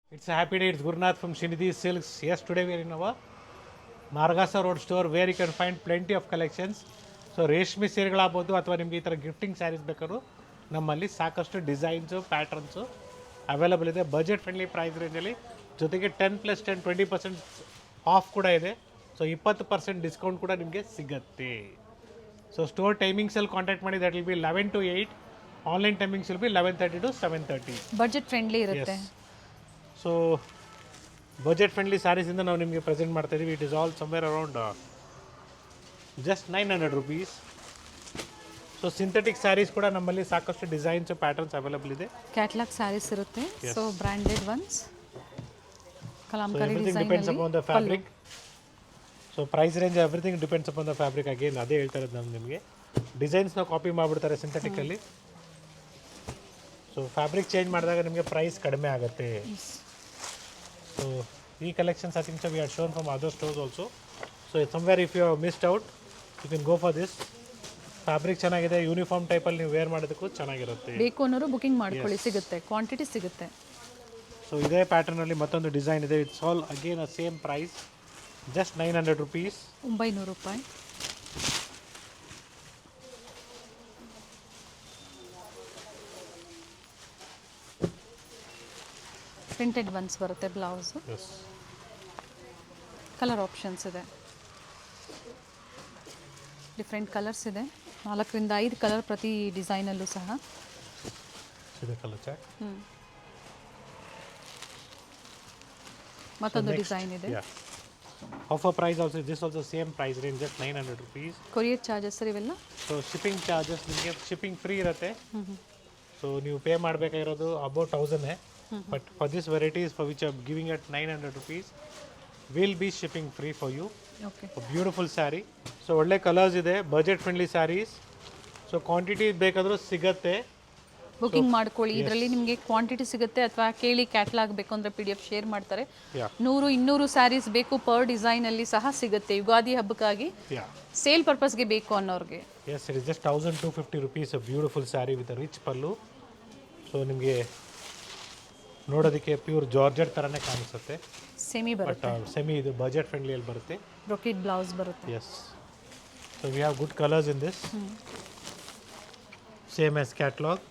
It's a happy day. It's Gurnath from Srinidhi Silks. Yes, today we are in our Margasa Road store where you can find plenty of collections. So ರೇಷ್ಮೆ ಸೀರೆಗಳಾಗ್ಬೋದು ಅಥವಾ ನಿಮಗೆ ಈ ಥರ gifting saris ಬೇಕಾದ್ರೂ ನಮ್ಮಲ್ಲಿ ಸಾಕಷ್ಟು designs patterns available ಇದೆ budget friendly price ರೇಂಜಲ್ಲಿ ಜೊತೆಗೆ 10+10 20% ಆಫ್ ಕೂಡ ಇದೆ. ಸೊ 20% ಡಿಸ್ಕೌಂಟ್ ಕೂಡ ನಿಮಗೆ ಸಿಗುತ್ತೆ. ಸೊ ಸ್ಟೋರ್ ಟೈಮಿಂಗ್ಸಲ್ಲಿ ಕಾಂಟ್ಯಾಕ್ಟ್ ಮಾಡಿ that will be 11 to 8. Online timings will be 11:30 to 7:30. Budget friendly ಇರುತ್ತೆ. ಸೊ ಬಜೆಟ್ ಫ್ರೆಂಡ್ಲಿ ಸ್ಯಾರೀಸಿಂದ ನಾವು ನಿಮಗೆ ಪ್ರೆಸೆಂಟ್ ಮಾಡ್ತಾ ಇದ್ದೀವಿ. It is all somewhere around just 900 rupees. So synthetic saris ಕೂಡ ನಮ್ಮಲ್ಲಿ ಸಾಕಷ್ಟು ಡಿಸೈನ್ಸ್ ಪ್ಯಾಟರ್ನ್ಸ್ ಅವೈಲಬಲ್ ಇದೆ. ಕ್ಯಾಟಲಾಗ್ ಸ್ಯಾರೀಸ್ ಇರುತ್ತೆ. So branded ones Kalamkari everything depends upon the fabric. So price range everything depends upon the fabric. Again ಅದೇ ಹೇಳ್ತಾ ಇರೋದು ನಾನು ನಿಮಗೆ. ಡಿಸೈನ್ಸ್ನ ಕಾಪಿ ಮಾಡಿಬಿಡ್ತಾರೆ ಸಿಂಥೆಟಿಕಲ್ಲಿ. ಸೊ ಫ್ಯಾಬ್ರಿಕ್ ಚೇಂಜ್ ಮಾಡಿದಾಗ ನಿಮಗೆ ಪ್ರೈಸ್ ಕಡಿಮೆ ಆಗುತ್ತೆ. ಸೊ ಈ collections I think so we are shown from other stores also. So somewhere if you have missed out you can go for this. Fabric ಚೆನ್ನಾಗಿದೆ, ಯೂನಿಫಾರ್ಮ್ ಟೈಪಲ್ಲಿ ನೀವು wear ಮಾಡೋದಕ್ಕೂ ಚೆನ್ನಾಗಿರುತ್ತೆ. ಬೇಕು ಅನ್ನೋರು ಬುಕಿಂಗ್ ಮಾಡ್ಕೊಳ್ಳಿ, ಸಿಗುತ್ತೆ, ಕ್ವಾಂಟಿಟಿ ಸಿಗುತ್ತೆ. ಸೊ ಇದೇ ಪ್ಯಾಟರ್ನಲ್ಲಿ ಮತ್ತೊಂದು ಡಿಸೈನ್ ಇದೆ. It's all again a same price, just 900 rupees. 900 ರೂಪಾಯಿ. ಪ್ರಿಂಟೆಡ್ ಒನ್ಸ್ ಬರುತ್ತೆ ಬ್ಲೌಸು. ಕಲರ್ ಆಪ್ಷನ್ಸ್ ಇದೆ, ಡಿಫ್ರೆಂಟ್ ಕಲರ್ಸ್ ಇದೆ. 4 to 5 ಕಲರ್ ಪ್ರತಿ ಡಿಸೈನಲ್ಲೂ ಸಹ. ಮತ್ತೊಂದು ಡಿಸೈನ್ ಇದೆ. Offer price also this also same price range just 900 rupees. Courier charges ಇವೆಲ್ಲ. ಸೊ ಶಿಪ್ಪಿಂಗ್ ಚಾರ್ಜಸ್ ನಿಮಗೆ ಶಿಪ್ಪಿಂಗ್ ಫ್ರೀ ಇರುತ್ತೆ. ಸೊ ನೀವು ಪೇ ಮಾಡಬೇಕಾಗಿರೋದು about 1000. But for this varieties for which are giving at 900 rupees will be shipping free for you. Okay, beautiful sari. So ಒಳ್ಳೆ colours ಇದೆ, budget friendly saris. So quantity ಬೇಕಾದರೂ ಸಿಗತ್ತೆ, booking ಮಾಡ್ಕೊಳ್ಳಿ. ಇದರಲ್ಲಿ ನಿಮಗೆ ಕ್ವಾಂಟಿಟಿ ಸಿಗುತ್ತೆ. ಅಥವಾ ಕೇಳಿ ಕ್ಯಾಟ್ಲಾಗ್ ಬೇಕು ಅಂದರೆ PDF ಶೇರ್ ಮಾಡ್ತಾರೆ. 100-200 ಸ್ಯಾರೀಸ್ ಬೇಕು ಪರ್ ಡಿಸೈನಲ್ಲಿ ಸಹ ಸಿಗುತ್ತೆ. ಯುಗಾದಿ ಹಬ್ಬಕ್ಕಾಗಿ ಸೇಲ್ ಪರ್ಪಸ್ಗೆ ಬೇಕು ಅನ್ನೋರಿಗೆ. Yes, it is just 1250 rupees. Beautiful sari with rich pallu. So ನಿಮಗೆ ನೋಡೋದಕ್ಕೆ ಪ್ಯೂರ್ ಜಾರ್ಜೆಟ್ ಥರನೇ ಕಾಣಿಸುತ್ತೆ. ಸೆಮಿ ಬರುತ್ತೆ, ಬಟ್ ಸೆಮಿ ಇದು ಬಜೆಟ್ ಫ್ರೆಂಡ್ಲಿಯಲ್ಲಿ ಬರುತ್ತೆ. ಬ್ರೊಕೆಟ್ ಬ್ಲೌಸ್ ಬರುತ್ತೆ. Yes, so we have good colours in this, same as catalogue.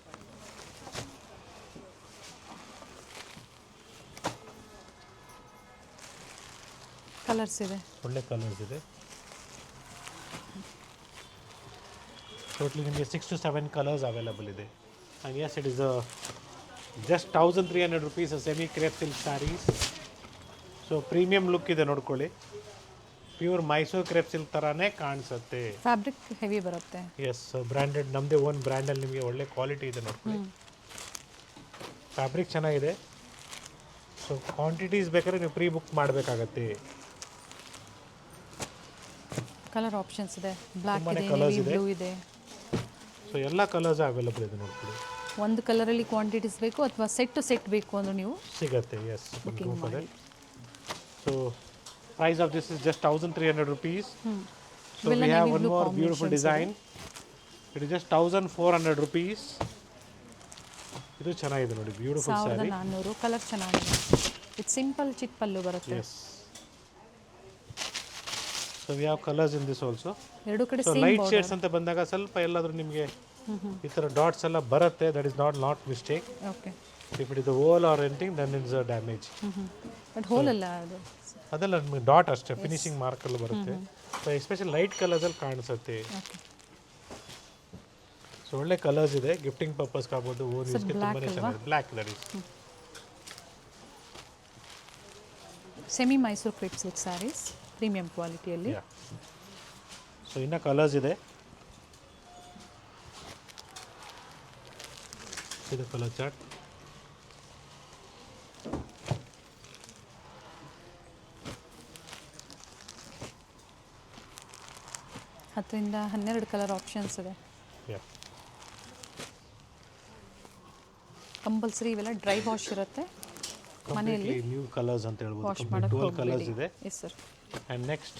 Colours ಇದೆ, ಒಳ್ಳೆ ಕಲರ್ಸ್ ಇದೆ. ಟೋಟಲಿ ನಿಮಗೆ 6 to 7 ಕಲರ್ಸ್ ಅವೈಲಬಲ್ ಇದೆ. And yes, it is just 1300 rupees semi crepe silk saris. So premium look ಇದೆ, ನೋಡ್ಕೊಳ್ಳಿ. Pure Mysuru crepe silk ಥರನೇ ಕಾಣಿಸುತ್ತೆ. Fabric heavy ಬರುತ್ತೆ. ಎಸ್, ಬ್ರ್ಯಾಂಡೆಡ್, ನಮ್ಮದೇ ಓನ್ ಬ್ರ್ಯಾಂಡಲ್ಲಿ ನಿಮಗೆ ಒಳ್ಳೆ ಕ್ವಾಲಿಟಿ ಇದೆ, ನೋಡ್ಕೊಳ್ಳಿ. ಫ್ಯಾಬ್ರಿಕ್ ಚೆನ್ನಾಗಿದೆ. ಸೊ ಕ್ವಾಂಟಿಟೀಸ್ ಬೇಕಾದ್ರೆ ನೀವು ಪ್ರೀ ಬುಕ್ ಮಾಡಬೇಕಾಗತ್ತೆ. ಕಲರ್ ಆಪ್ಷನ್ಸ್ ಇದೆ, ಬ್ಲ್ಯಾಕ್ ತುಂಬಾನೇ ಇದೆ, colours ನೇವಿ ಇದೆ. ಬ್ಲೂ ಇದೆ. ಸೊ ಎಲ್ಲ ಕಲರ್ಸ್ ಅವೈಲಬಲ್ ಇದೆ, ನೋಡ್ಕೊಳ್ಳಿ. ಒಂದು ಕಲರಲ್ಲಿ ಕ್ವಾಂಟಿಟೀಸ್ ಬೇಕು ಅಥವಾ ಸೆಟ್ ಟು ಸೆಟ್ ಬೇಕು ಅಂದ್ರೆ ನೀವು ಸಿಗತ್ತೆ. ಎಸ್, ಬುಕಿಂಗ್ ಮಾಡಿ. So price of this is just 1300 rupees. So ಇವೆಲ್ಲ we have navy one blue more beautiful combinations design. It is just 1400 rupees. ಇದು ಚೆನ್ನಾಗಿದೆ ನೋಡಿ, ಬ್ಯೂಟಿಫುಲ್ ಸ್ಯಾರಿ. 1400. ಕಲರ್ ಚೆನ್ನಾಗಿದೆ. ಇದು ಸಿಂಪಲ್ ಚಿಕ್ಕ ಪಲ್ಲು ಬರುತ್ತೆ. Yes, so we have colours in this also. ಎರಡು ಕಡೆ ಸೊ ಸೇಮ್ ಲೈಟ್ ಶೇಡ್ಸ್ ಅಂತ ಬಂದಾಗ ಸ್ವಲ್ಪ ಎಲ್ಲಾದರೂ ನಿಮಗೆ ಈ ಥರ ಡಾಟ್ಸ್ ಎಲ್ಲ ಬರುತ್ತೆ. That is not mistake. Okay, if it is the hole or anything then it's a damage. But hole ಅಲ್ಲ ಅದು. ಅದೆಲ್ಲ ನಿಮಗೆ ಡಾಟ್ ಅಷ್ಟೇ, ಫಿನಿಶಿಂಗ್ ಮಾರ್ಕಲ್ಲಿ ಬರುತ್ತೆ. ಸೊ ಎಸ್ಪೆಷಲಿ ಲೈಟ್ ಕಲರ್ಸಲ್ಲಿ ಕಾಣಿಸುತ್ತೆ. ಓಕೆ, ಸೊ ಒಳ್ಳೆ ಕಲರ್ಸ್ ಇದೆ, ಗಿಫ್ಟಿಂಗ್ ಪರ್ಪಸ್ಗೆ ಆಗ್ಬೋದು, ಓನ್ ಯೂಸ್ಗೆ ತುಂಬಾನೇ ಚೆನ್ನಾಗಿದೆ. Black that is. Semi Mysuru crepe silk saris premium ಕ್ವಾಲಿಟಿಯಲ್ಲಿ. ಸೊ ಇನ್ನು ಕಲರ್ಸ್ ಇದೆ. ಇದು ಕಲರ್ ಚಾರ್ಟ್. ಹತ್ತರಿಂದ 12 ಕಲರ್ ಆಪ್ಷನ್ಸ್ ಇದೆ. ಕಂಪಲ್ಸರಿ ಇವೆಲ್ಲ ಡ್ರೈ ವಾಶ್ ಇರುತ್ತೆ ಮನೆಯಲ್ಲಿ. ನ್ಯೂ ಕಲರ್ಸ್ ಅಂತ ಹೇಳ್ಬೋದು. ವಾಶ್ ಮಾಡೋಕ್ಕೆ ಡುವಲ್ ಕಲರ್ಸ್ ಇದೆ. Yes sir. And next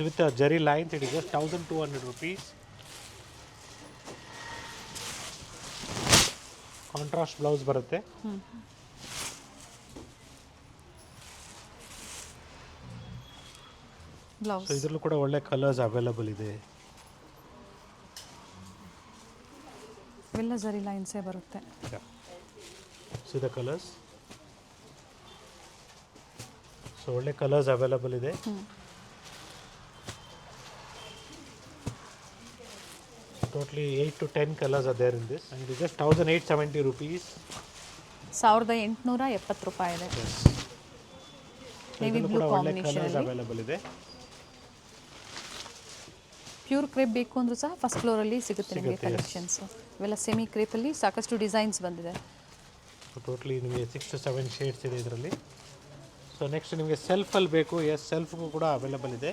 with zari lines it is just 1200 rupees. Contrast blouse ಬರುತ್ತೆ. ಬ್ಲೌಸ್ ಸೊ ಇದರಲ್ಲೂ ಕೂಡ ಒಳ್ಳೆ ಕಲರ್ಸ್ ಅವೈಲಬಲ್ ಇದೆ. ಇವೆಲ್ಲ ಜರಿ ಲೈನ್ಸೇ ಬರುತ್ತೆ. See the colours. ಸೊ ಒಳ್ಳೆ ಕಲರ್ಸ್ ಅವೈಲಬಲ್ ಇದೆ. Totally 8 to 10 colours are there in this and it is just 1870 rupees. 1870 ರೂಪಾಯಿ ಇದೆ. ನೇವಿ ಬ್ಲೂ ಕಾಂಬಿನೇಷನ್ ಅವೈಲಬಲ್ ಇದೆ. ಪ್ಯೂರ್ ಕ್ರೇಪ್ ಬೇಕು ಅಂದ್ರೂ ಸಹ ಫಸ್ಟ್ ಫ್ಲೋರಲ್ಲಿ ಸಿಗುತ್ತೆ ನಿಮಗೆ ಕಲೆಕ್ಷನ್ಸ್. ಇವೆಲ್ಲ ಸೆಮಿ ಕ್ರೇಪಲ್ಲಿ ಸಾಕಷ್ಟು ಡಿಸೈನ್ಸ್ ಬಂದಿದೆ. ಟೋಟಲಿ ನಿಮಗೆ 6 to 7 ಶೇಡ್ಸ್ ಇದೆ ಇದರಲ್ಲಿ. ಸೊ ನೆಕ್ಸ್ಟ್ ನಿಮಗೆ ಸೆಲ್ಫಲ್ಲಿ ಬೇಕು, ಎಸ್ ಸೆಲ್ಫ್ಗೂ ಕೂಡ ಅವೈಲಬಲ್ ಇದೆ.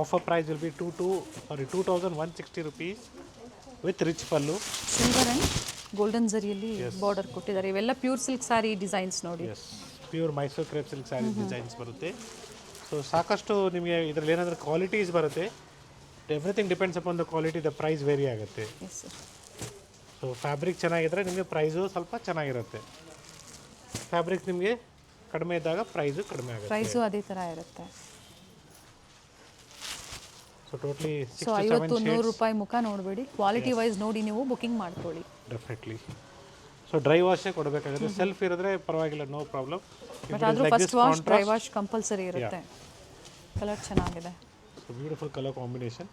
Offer price will be 2160 rupees with rich pallu. Silver and golden ಜರಿಯಲ್ಲಿ ಬಾರ್ಡರ್ ಕೊಟ್ಟಿದ್ದಾರೆ. ಇವೆಲ್ಲ ಪ್ಯೂರ್ ಸಿಲ್ಕ್ ಸಾರಿ ಡಿಸೈನ್ಸ್ ನೋಡಿ. Yes pure Mysuru crepe silk sari designs ಬರುತ್ತೆ. ಸೊ ಸಾಕಷ್ಟು ನಿಮಗೆ ಇದರಲ್ಲಿ ಏನಾದರೂ ಕ್ವಾಲಿಟೀಸ್ ಬರುತ್ತೆ. Everything depends upon the quality, the price vary ಆಗುತ್ತೆ. ಎಸ್ ಸರ್. ಸೊ ಫ್ಯಾಬ್ರಿಕ್ ಚೆನ್ನಾಗಿದ್ದರೆ ನಿಮಗೆ ಪ್ರೈಸು ಸ್ವಲ್ಪ ಚೆನ್ನಾಗಿರುತ್ತೆ. ಫ್ಯಾಬ್ರಿಕ್ ನಿಮಗೆ ಕಡಿಮೆ ಇದ್ದಾಗ ಪ್ರೈಸು ಕಡಿಮೆ ಆಗುತ್ತೆ. ಪ್ರೈಸು ಅದೇ ಥರ ಇರುತ್ತೆ. ಸೊ ಟೋಟ್ಲಿ 50-100 ರೂಪಾಯಿ ಮುಖ ನೋಡಬೇಡಿ, ಕ್ವಾಲಿಟಿ ವೈಸ್ ನೋಡಿ ನೀವು ಬುಕಿಂಗ್ ಮಾಡ್ಕೊಳ್ಳಿ. ಡೆಫಿನೆಟ್ಲಿ. ಸೊ ಡ್ರೈ ವಾಶೇ ಕೊಡಬೇಕಾಗುತ್ತೆ. ಸೆಲ್ಫ್ ಇರಿದ್ರೆ ಪರವಾಗಿಲ್ಲ, ನೋ ಪ್ರಾಬ್ಲಮ್. ಬಟ್ ಆದರೂ first wash dry wash compulsory ಇರುತ್ತೆ. ಕಲರ್ ಚೆನ್ನಾಗಿದೆ. So beautiful colour combination.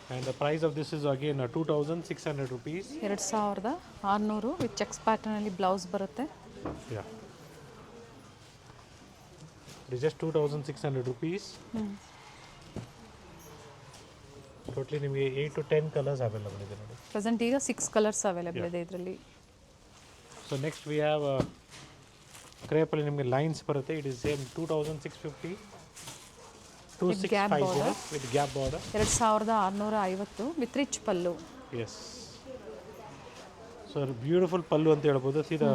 And the price of this is again 2600 rupees. 2600 with checks ಪ್ಯಾಟರ್ನಲ್ಲಿ ಬ್ಲೌಸ್ ಬರುತ್ತೆ. Yeah, it is just 2600 rupees. Totally ನಿಮಗೆ 8 to 10 colours available ಇದೆ ನೋಡಿ. Present ಈಗ 6 colours available ಇದೆ ಇದರಲ್ಲಿ. ಸೊ ನೆಕ್ಸ್ಟ್ ವಿ ಹ್ಯಾವ್ ಕ್ರೇಪಲ್ಲಿ ನಿಮಗೆ ಲೈನ್ಸ್ ಬರುತ್ತೆ. It is same 2650 2650 with gap border. 2650 with rich pallu. Yes. So beautiful pallu ಅಂತ ಹೇಳ್ಬೋದು. See the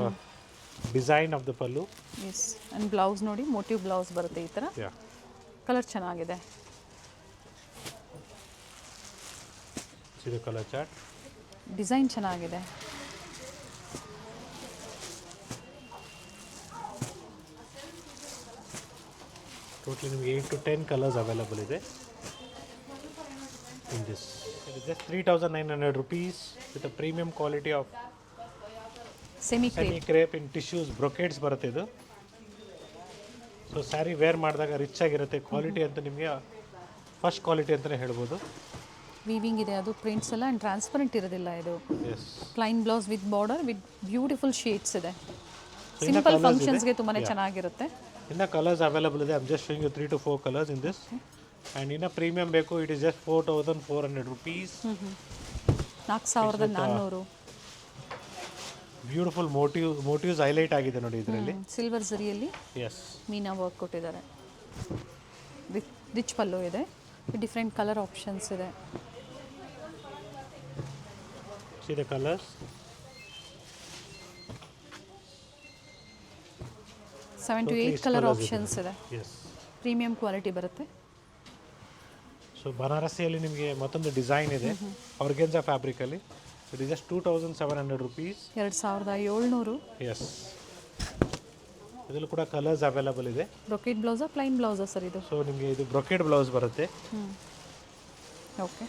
design of the pallu. Yes, and blouse ನೋಡಿ, ಮೋಟಿವ್ ಬ್ಲೌಸ್ ಬರುತ್ತೆ ಈ ಥರ. ಯಾ, ಕಲರ್ ಚೆನ್ನಾಗಿದೆ. See the colour chart. Design ಚೆನ್ನಾಗಿದೆ. ಟೋಟ್ಲಿ ನಿಮಗೆ 8 to 10 ಕಲರ್ಸ್ ಅವೈಲಬಲ್ ಇದೆ in this. It is just 3900 rupees with a premium quality of semi semi crepe in tissues brocades ಬರುತ್ತೆ ಇದು. ಸೊ ಸ್ಯಾರಿ ವೇರ್ ಮಾಡಿದಾಗ ರಿಚ್ ಆಗಿರುತ್ತೆ. Quality ಅಂತ ನಿಮಗೆ ಫಸ್ಟ್ ಕ್ವಾಲಿಟಿ ಅಂತಲೇ ಹೇಳ್ಬೋದು. ವೀವಿಂಗ್ ಇದೆ, ಅದು ಪ್ರಿಂಟ್ಸ್ ಎಲ್ಲ ಆ್ಯಂಡ್ ಟ್ರಾನ್ಸ್ಪರೆಂಟ್ ಇರೋದಿಲ್ಲ ಇದು. Yes. Plain blouse with border with beautiful shades ಇದೆ. ಸಿಂಪಲ್ ಫಂಕ್ಷನ್ಸ್ಗೆ ತುಂಬಾ ಚೆನ್ನಾಗಿರುತ್ತೆ. ಇನ್ನು ಕಲರ್ಸ್ ಅವೈಲಬಲ್ ಇದೆ. I am just showing you 3 to 4 colours in this. And ಇನ್ನು ಪ್ರೀಮಿಯಂ ಬೇಕು, it is just 4400 rupees. 4400. Beautiful motifs highlight ಆಗಿದೆ ನೋಡಿ ಇದರಲ್ಲಿ. ಸಿಲ್ವರ್ ಜರಿಯಲ್ಲಿ ಎಸ್, ಮೀನಾ ವರ್ಕ್ ಕೊಟ್ಟಿದ್ದಾರೆ. ವಿತ್ ರಿಚ್ ಪಲ್ಲು ಇದೆ. ಡಿಫ್ರೆಂಟ್ ಕಲರ್ ಆಪ್ಷನ್ಸ್ ಇದೆ. See the colours. 7 to 8 colour options ಇದೆ. ಎಸ್. ಪ್ರೀಮಿಯಂ ಕ್ವಾಲಿಟಿ ಬರುತ್ತೆ. ಸೊ ಬನಾರಸಿಯಲ್ಲಿ ನಿಮಗೆ ಮತ್ತೊಂದು ಡಿಸೈನ್ ಇದೆ ಆರ್ಗೆನ್ಜಾ ಫ್ಯಾಬ್ರಿಕಲ್ಲಿ. It is just 2700 rupees. 2700. Yes. ಇದರಲ್ಲೂ ಕೂಡ ಕಲರ್ಸ್ ಅವೈಲಬಲ್ ಇದೆ. ಬ್ರೊಕೆಟ್ ಬ್ಲೌಸಾ ಪ್ಲೈನ್ ಬ್ಲೌಸಾ ಸರ್ ಇದು? ಸೊ ನಿಮಗೆ ಇದು ಬ್ರೊಕೆಟ್ ಬ್ಲೌಸ್ ಬರುತ್ತೆ. ಓಕೆ.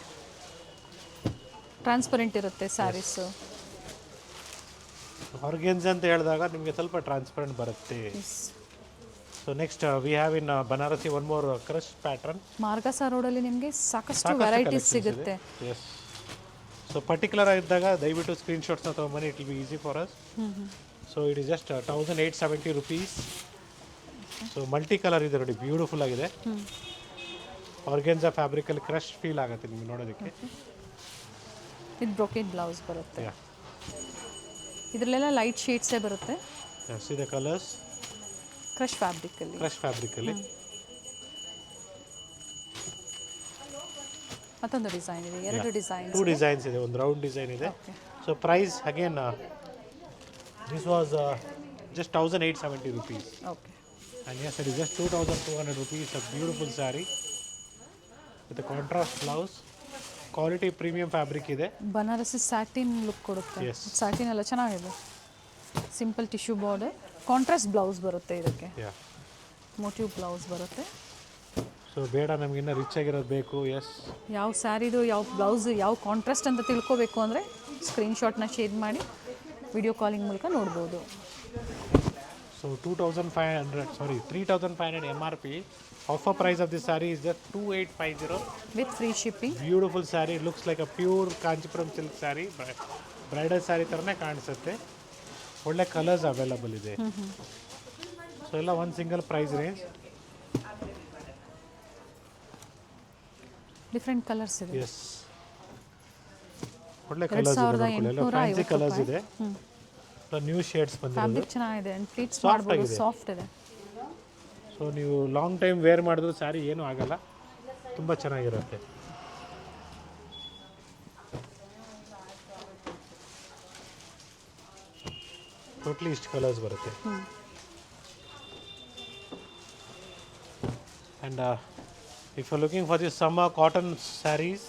ಟ್ರಾನ್ಸ್ಪರೆಂಟ್ ಇರುತ್ತೆ ಸ್ಯಾರೀಸು. ಆರ್ಗೆನ್ಜಾ ಅಂತ ಹೇಳಿದಾಗ ನಿಮಗೆ ಸ್ವಲ್ಪ ಟ್ರಾನ್ಸ್ಪರೆಂಟ್ ಬರುತ್ತೆ. So next we have in Banarasi one more crush pattern. Margosa ರೋಡಲ್ಲಿ ನಿಮಗೆ ಸಾಕಷ್ಟು ವೆರೈಟೀಸ್ ಸಿಗುತ್ತೆ. ಎಸ್. ಸೊ ಪರ್ಟಿಕ್ಯುಲರ್ ಆಗಿದ್ದಾಗ ದಯವಿಟ್ಟು ಸ್ಕ್ರೀನ್ಶಾಟ್ಸ್ನ ತೊಗೊಂಬನ್ನಿ, it will be easy for us. So it is just 1870 rupees. So multi colour ಇದೆ ನೋಡಿ, ಬ್ಯೂಟಿಫುಲ್ ಆಗಿದೆ. ಆರ್ಗೆನ್ಜಾ ಫ್ಯಾಬ್ರಿಕಲ್ಲಿ ಕ್ರಶ್ ಫೀಲ್ ಆಗುತ್ತೆ ನಿಮಗೆ ನೋಡೋದಕ್ಕೆ. ಇದು ಬ್ರೊಕೆಟ್ ಬ್ಲೌಸ್ ಬರುತ್ತೆ. ಇದರಲ್ಲೆಲ್ಲ ಲೈಟ್ ಶೇಡ್ಸೇ ಬರುತ್ತೆ. See the colours. ಕ್ರಶ್ ಫ್ಯಾಬ್ರಿಕಲ್ಲಿ. ಕ್ರಶ್ ಫ್ಯಾಬ್ರಿಕಲ್ಲಿ ಮತ್ತೊಂದು ಡಿಸೈನ್ ಇದೆ, ಎರಡು ಡಿಸೈನ್ಸ್. 2 ಡಿಸೈನ್ಸ್ ಇದೆ, ಒಂದು ರೌಂಡ್ ಡಿಸೈನ್ ಇದೆ. So price again this was just 1870 rupees. Okay. And yes, it is just 2200 rupees. A beautiful saree with a contrast blouse. Quality premium fabric ಇದೆ. Banarasi satin look ಕೊಡುತ್ತೆ. Yes. Satin ಎಲ್ಲ ಚೆನ್ನಾಗಿದೆ. Simple tissue border, contrast blouse ಬರುತ್ತೆ ಇದಕ್ಕೆ. Yeah. Motive blouse ಬರುತ್ತೆ. So ಬೇಡ ನಮ್ಗೆ ಇನ್ನೂ ರಿಚ್ ಆಗಿರೋದು ಬೇಕು. ಎಸ್, ಯಾವ ಸ್ಯಾರಿದು ಯಾವ ಬ್ಲೌಸ್ ಯಾವ ಕಾಂಟ್ರಾಸ್ಟ್ ಅಂತ ತಿಳ್ಕೊಬೇಕು ಅಂದರೆ ಸ್ಕ್ರೀನ್ಶಾಟ್ನ ಶೇರ್ ಮಾಡಿ ವಿಡಿಯೋ ಕಾಲಿಂಗ್ ಮೂಲಕ ನೋಡ್ಬೋದು. So 3,500 MRP. Offer price of this saree is just 2,850 with free shipping. Beautiful saree. Looks like a pure Kanchipuram silk saree. Bridal saree ಥರನೇ ಕಾಣಿಸುತ್ತೆ. ಒಳ್ಳೆ ಕಲರ್ಸ್ ಅವೈಲಬಲ್ ಇದೆ. ಸೊ ಎಲ್ಲ ಒಂದು single price range. Different colours ಇದೆ. Yes, ಒಳ್ಳೆ colours ಇದೆ. Fancy colours ಇದೆ. ನ್ಯೂ ಶೇಡ್ಸ್ ಬಂದಿರೋದು. ಫ್ಯಾಬ್ರಿಕ್ ಚೆನ್ನಾಗಿದೆ ಅಂಡ್ ಪ್ಲೀಟ್ಸ್ ಮಾಡ್ಬೋದು, ಸಾಫ್ಟ್ ಇದೆ. ಸೊ ನೀವು ಲಾಂಗ್ ಟೈಮ್ ವೇರ್ ಮಾಡಿದ್ರು ಸ್ಯಾರಿ ಏನೂ ಆಗಲ್ಲ, ತುಂಬ ಚೆನ್ನಾಗಿರುತ್ತೆ. ಟೋಟ್ಲಿ ಇಷ್ಟು ಕಲರ್ಸ್ ಬರುತ್ತೆ. And if you looking for this summer cotton sarees,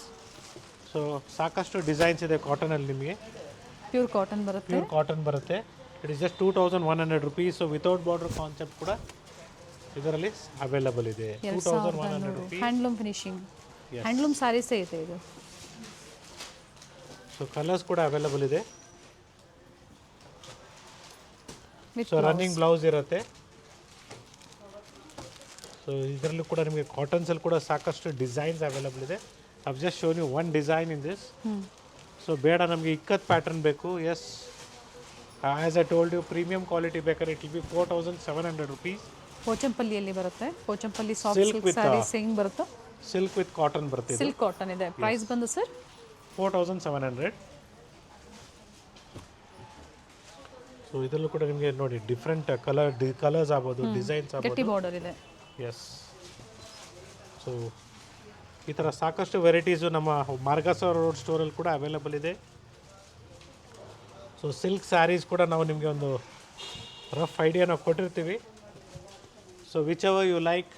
so ಸಾಕಷ್ಟು ಡಿಸೈನ್ಸ್ ಇದೆ ಕಾಟನಲ್ಲಿ ನಿಮಗೆ. ಪ್ಯೂರ್ ಕಾಟನ್ ಬರುತ್ತೆ. ಪ್ಯೂರ್ ಕಾಟನ್ ಬರುತ್ತೆ. It is just 2,100 rupees. So without border concept ಕೂಡ ಇದರಲ್ಲಿ ಅವೈಲಬಲ್ ಇದೆ. 2,100 rupees. ಹ್ಯಾಂಡ್ಲೂಮ್ ಫಿನಿಶಿಂಗ್, ಹ್ಯಾಂಡ್ಲೂಮ್ ಸ್ಯಾರೀಸೇ ಇದೆ ಇದು. ಸೊ ಕಲರ್ಸ್ ಕೂಡ ಅವೈಲಬಲ್ ಇದೆ. ವಿತ್ ಸೊ ರನ್ನಿಂಗ್ ಬ್ಲೌಸ್ ಇರುತ್ತೆ. ಸೊ ಇದರಲ್ಲೂ ಕೂಡ ನಿಮಗೆ ಕಾಟನ್ಸಲ್ಲಿ ಕೂಡ ಸಾಕಷ್ಟು ಡಿಸೈನ್ಸ್ ಅವೈಲಬಲ್ ಇದೆ. I've just shown you one design in this. So ಬೇಡ ನಮಗೆ ಇಕ್ಕತ್ ಪ್ಯಾಟರ್ನ್ ಬೇಕು. Yes, as I told you, premium quality ಬೇಕಾದ್ರೆ ಇಟ್ ವಿಲ್ ಬಿ 4,700 rupees. ಪೋಚಂಪಲ್ಲಿಯಲ್ಲಿ ಬರುತ್ತೆ. ಪೋಚಂಪಲ್ಲಿ ಸಾಫ್ಟ್ ಸಿಲ್ಕ್ ಸ್ಯಾರೀಸ್ ಹೆಂಗೆ ಬರುತ್ತೋ ಸಿಲ್ಕ್ ವಿತ್ ಕಾಟನ್ ಬರುತ್ತೆ. ಸಿಲ್ಕ್ ಕಾಟನ್ ಇದೆ. ಪ್ರೈಸ್ ಬಂದು ಸರ್ 4,700. ಸೊ ಇದರಲ್ಲೂ ಕೂಡ ನಿಮಗೆ ನೋಡಿ ಡಿಫ್ರೆಂಟ್ ಕಲರ್ಸ್ ಆಗ್ಬೋದು, ಡಿಸೈನ್ಸ್ ಗಟ್ಟಿ ಆಗ್ಬೋದು. ಬಾರ್ಡರ್ ಇದೆ. ಎಸ್, ಸೊ ಈ ಥರ ಸಾಕಷ್ಟು ವೆರೈಟೀಸು ನಮ್ಮ ಮಾರ್ಗಸ ರೋಡ್ ಸ್ಟೋರಲ್ಲಿ ಕೂಡ ಅವೈಲಬಲ್ ಇದೆ. ಸೊ ಸಿಲ್ಕ್ ಸ್ಯಾರೀಸ್ ಕೂಡ ನಾವು ನಿಮಗೆ ಒಂದು ರಫ್ ಐಡಿಯಾ ನಾವು ಕೊಟ್ಟಿರ್ತೀವಿ. So whichever you like,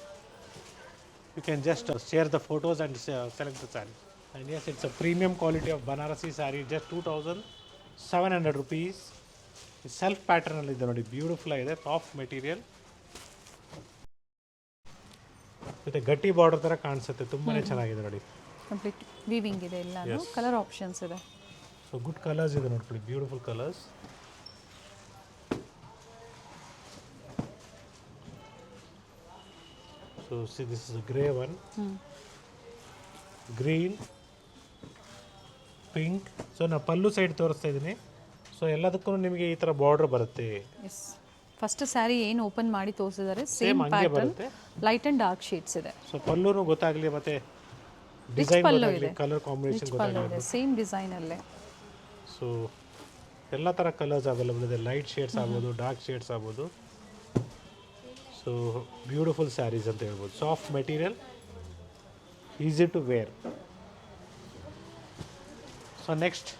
you can just share the photos and select the sari. And yes, it's a premium quality of Banarasi sari. Just 2,700 rupees. Self ಪ್ಯಾಟರ್ನಲ್ಲಿದೆ ನೋಡಿ, ಬ್ಯೂಟಿಫುಲ್ ಆಗಿದೆ. ಸಾಫ್ಟ್ ಮೆಟೀರಿಯಲ್ ಮತ್ತು ಗಟ್ಟಿ ಬಾರ್ಡರ್ ಥರ ಕಾಣಿಸುತ್ತೆ. ತುಂಬಾ ಚೆನ್ನಾಗಿದೆ ನೋಡಿ. ಕಂಪ್ಲೀಟ್ ವೀವಿಂಗ್ ಇದೆ. ಎಲ್ಲ ಕಲರ್ ಆಪ್ಷನ್ಸ್ ಇದೆ. ಸೊ ಗುಡ್ ಕಲರ್ಸ್ ಇದೆ ನೋಡ್ಕೊಳ್ಳಿ, beautiful colours. So see this is grey one, green, pink. So ನಾನು ಪಲ್ಲು ಸೈಡ್ ತೋರಿಸ್ತಾ ಇದ್ದೀನಿ. ಸೊ ಎಲ್ಲದಕ್ಕೂ ನಿಮಗೆ ಈ ಥರ ಬಾರ್ಡರ್ ಬರುತ್ತೆ. ಎಸ್, ಫಸ್ಟ್ ಸ್ಯಾರಿ ಏನು ಓಪನ್ ಮಾಡಿ ತೋರಿಸಿದ್ದಾರೆ ಸೇಮ್ ಹಂಗೆ ಬರುತ್ತೆ. ಲೈಟ್ ಅಂಡ್ ಡಾರ್ಕ್ ಶೇಡ್ಸ್ ಇದೆ. ಸೊ ಪಲ್ಲೂನು ಗೊತ್ತಾಗಲಿ, ಮತ್ತೆ ಡಿಸೈನ್ ಗೊತ್ತಾಗಲಿ, ಕಲರ್ ಕಾಂಬಿನೇಷನ್ ಗೊತ್ತಾಗಲಿ. ಸೇಮ್ ಡಿಸೈನ್ ಅಲ್ಲೇ. ಸೊ ಎಲ್ಲ ಥರ ಕಲರ್ಸ್ ಅವೈಲಬಲ್ ಇದೆ. ಲೈಟ್ ಶೇಡ್ಸ್ ಆಗ್ಬೋದು, ಡಾರ್ಕ್ ಶೇಡ್ಸ್ ಆಗ್ಬೋದು. ಸೊ ಬ್ಯೂಟಿಫುಲ್ ಸ್ಯಾರೀಸ್ ಅಂತ ಹೇಳ್ಬೋದು. Soft material, easy to wear. So next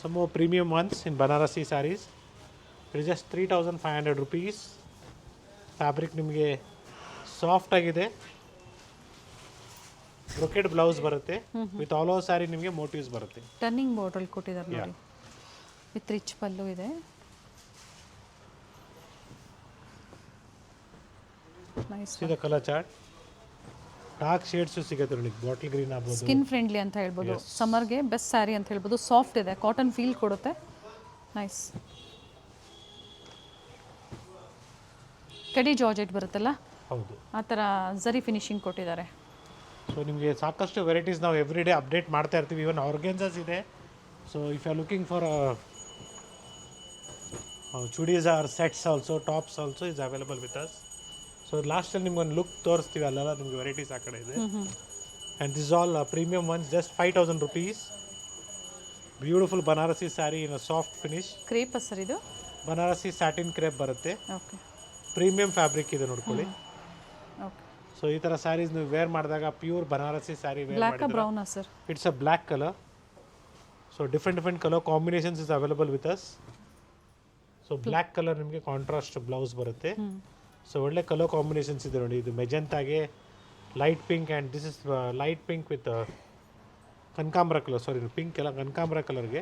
some more premium ones in Banarasi sarees. It is just 3,500 rupees. Fabric ನಿಮಗೆ ಸಾಫ್ಟ್ ಆಗಿದೆ. ಬ್ರೊಕೆಡ್ ಬ್ಲೌಸ್ ಬರುತ್ತೆ. ವಿತ್ ಆಲ್ ಓವರ್ ಸ್ಯಾರಿ ನಿಮಗೆ motives ಬರುತ್ತೆ. Turning border ಕೊಟ್ಟಿದ್ದಾರೆ ನೋಡಿ. ವಿತ್ ರಿಚ್ ಪಲ್ಲು ಇದೆ. Nice. C the colour chart. Dark shades ಸಿಗುತ್ತೆ ನೋಡಿ. ಬಾಟಲ್ ಗ್ರೀನ್ ಆಗ್ಬೋದು. ಸ್ಕಿನ್ ಫ್ರೆಂಡ್ಲಿ ಅಂತ ಹೇಳ್ಬೋದು. ಸಮ್ಮರ್ಗೆ ಬೆಸ್ಟ್ ಸ್ಯಾರಿ ಅಂತ ಹೇಳ್ಬೋದು. ಸಾಫ್ಟ್ ಇದೆ, ಕಾಟನ್ ಫೀಲ್ ಕೊಡುತ್ತೆ. ನೈಸ್. ಕಡಿ ಜಾರ್ಜೆಟ್ ಬರುತ್ತಲ್ಲ, ಹೌದು, ಆ ಥರ ಝರಿ ಫಿನಿಶಿಂಗ್ ಕೊಟ್ಟಿದ್ದಾರೆ. ಸೊ ನಿಮಗೆ ಸಾಕಷ್ಟು ವೆರೈಟೀಸ್ ನಾವು ಎವ್ರಿ ಡೇ ಅಪ್ಡೇಟ್ ಮಾಡ್ತಾ ಇರ್ತೀವಿ. ಇವನ್ ಆರ್ಗೆನ್ಸಸ್ ಇದೆ. So if you are looking for churidar sets also, tops also is available with us. So ಲಾಸ್ಟಲ್ಲಿ ನಿಮ್ಗೆ ಒಂದು ಲುಕ್ ತೋರಿಸ್ತೀವಿ, ಅಲ್ಲೆಲ್ಲ ನಿಮ್ಗೆ ವೆರೈಟೀಸ್ ಆ ಕಡೆ ಇದೆ. And this all premium once, just 5,000 rupees. Beautiful Banarasi sari in soft finish. Crepe sir ಇದು? ಬನಾರಸಿ ಸ್ಯಾಟಿನ್ ಕ್ರೇಪ್ ಬರುತ್ತೆ. ಓಕೆ, ಪ್ರೀಮಿಯಂ ಫ್ಯಾಬ್ರಿಕ್ ಇದೆ ನೋಡ್ಕೊಳ್ಳಿ. ಓಕೆ. ಸೊ ಈ ಥರ ಸ್ಯಾರೀಸ್ ನೀವು ವೇರ್ ಮಾಡಿದಾಗ pure Banarasi sari wear black ಬ್ರೌನಾ sir? It's a black colour. So different colour combinations is available with us. So black colour ನಿಮಗೆ ಕಾಂಟ್ರಾಸ್ಟ್ ಬ್ಲೌಸ್ ಬರುತ್ತೆ. ಸೊ ಒಳ್ಳೆ ಕಲರ್ ಕಾಂಬಿನೇಷನ್ಸ್ ಇದೆ ನೋಡಿ. ಇದು ಮೆಜೆಂತಾಗೆ light pink and this is light pink with ಕನಕಾಂಬರ colour. Sorry, pink ಎಲ್ಲ ಕನಕಾಂಬರ ಕಲರ್ಗೆ.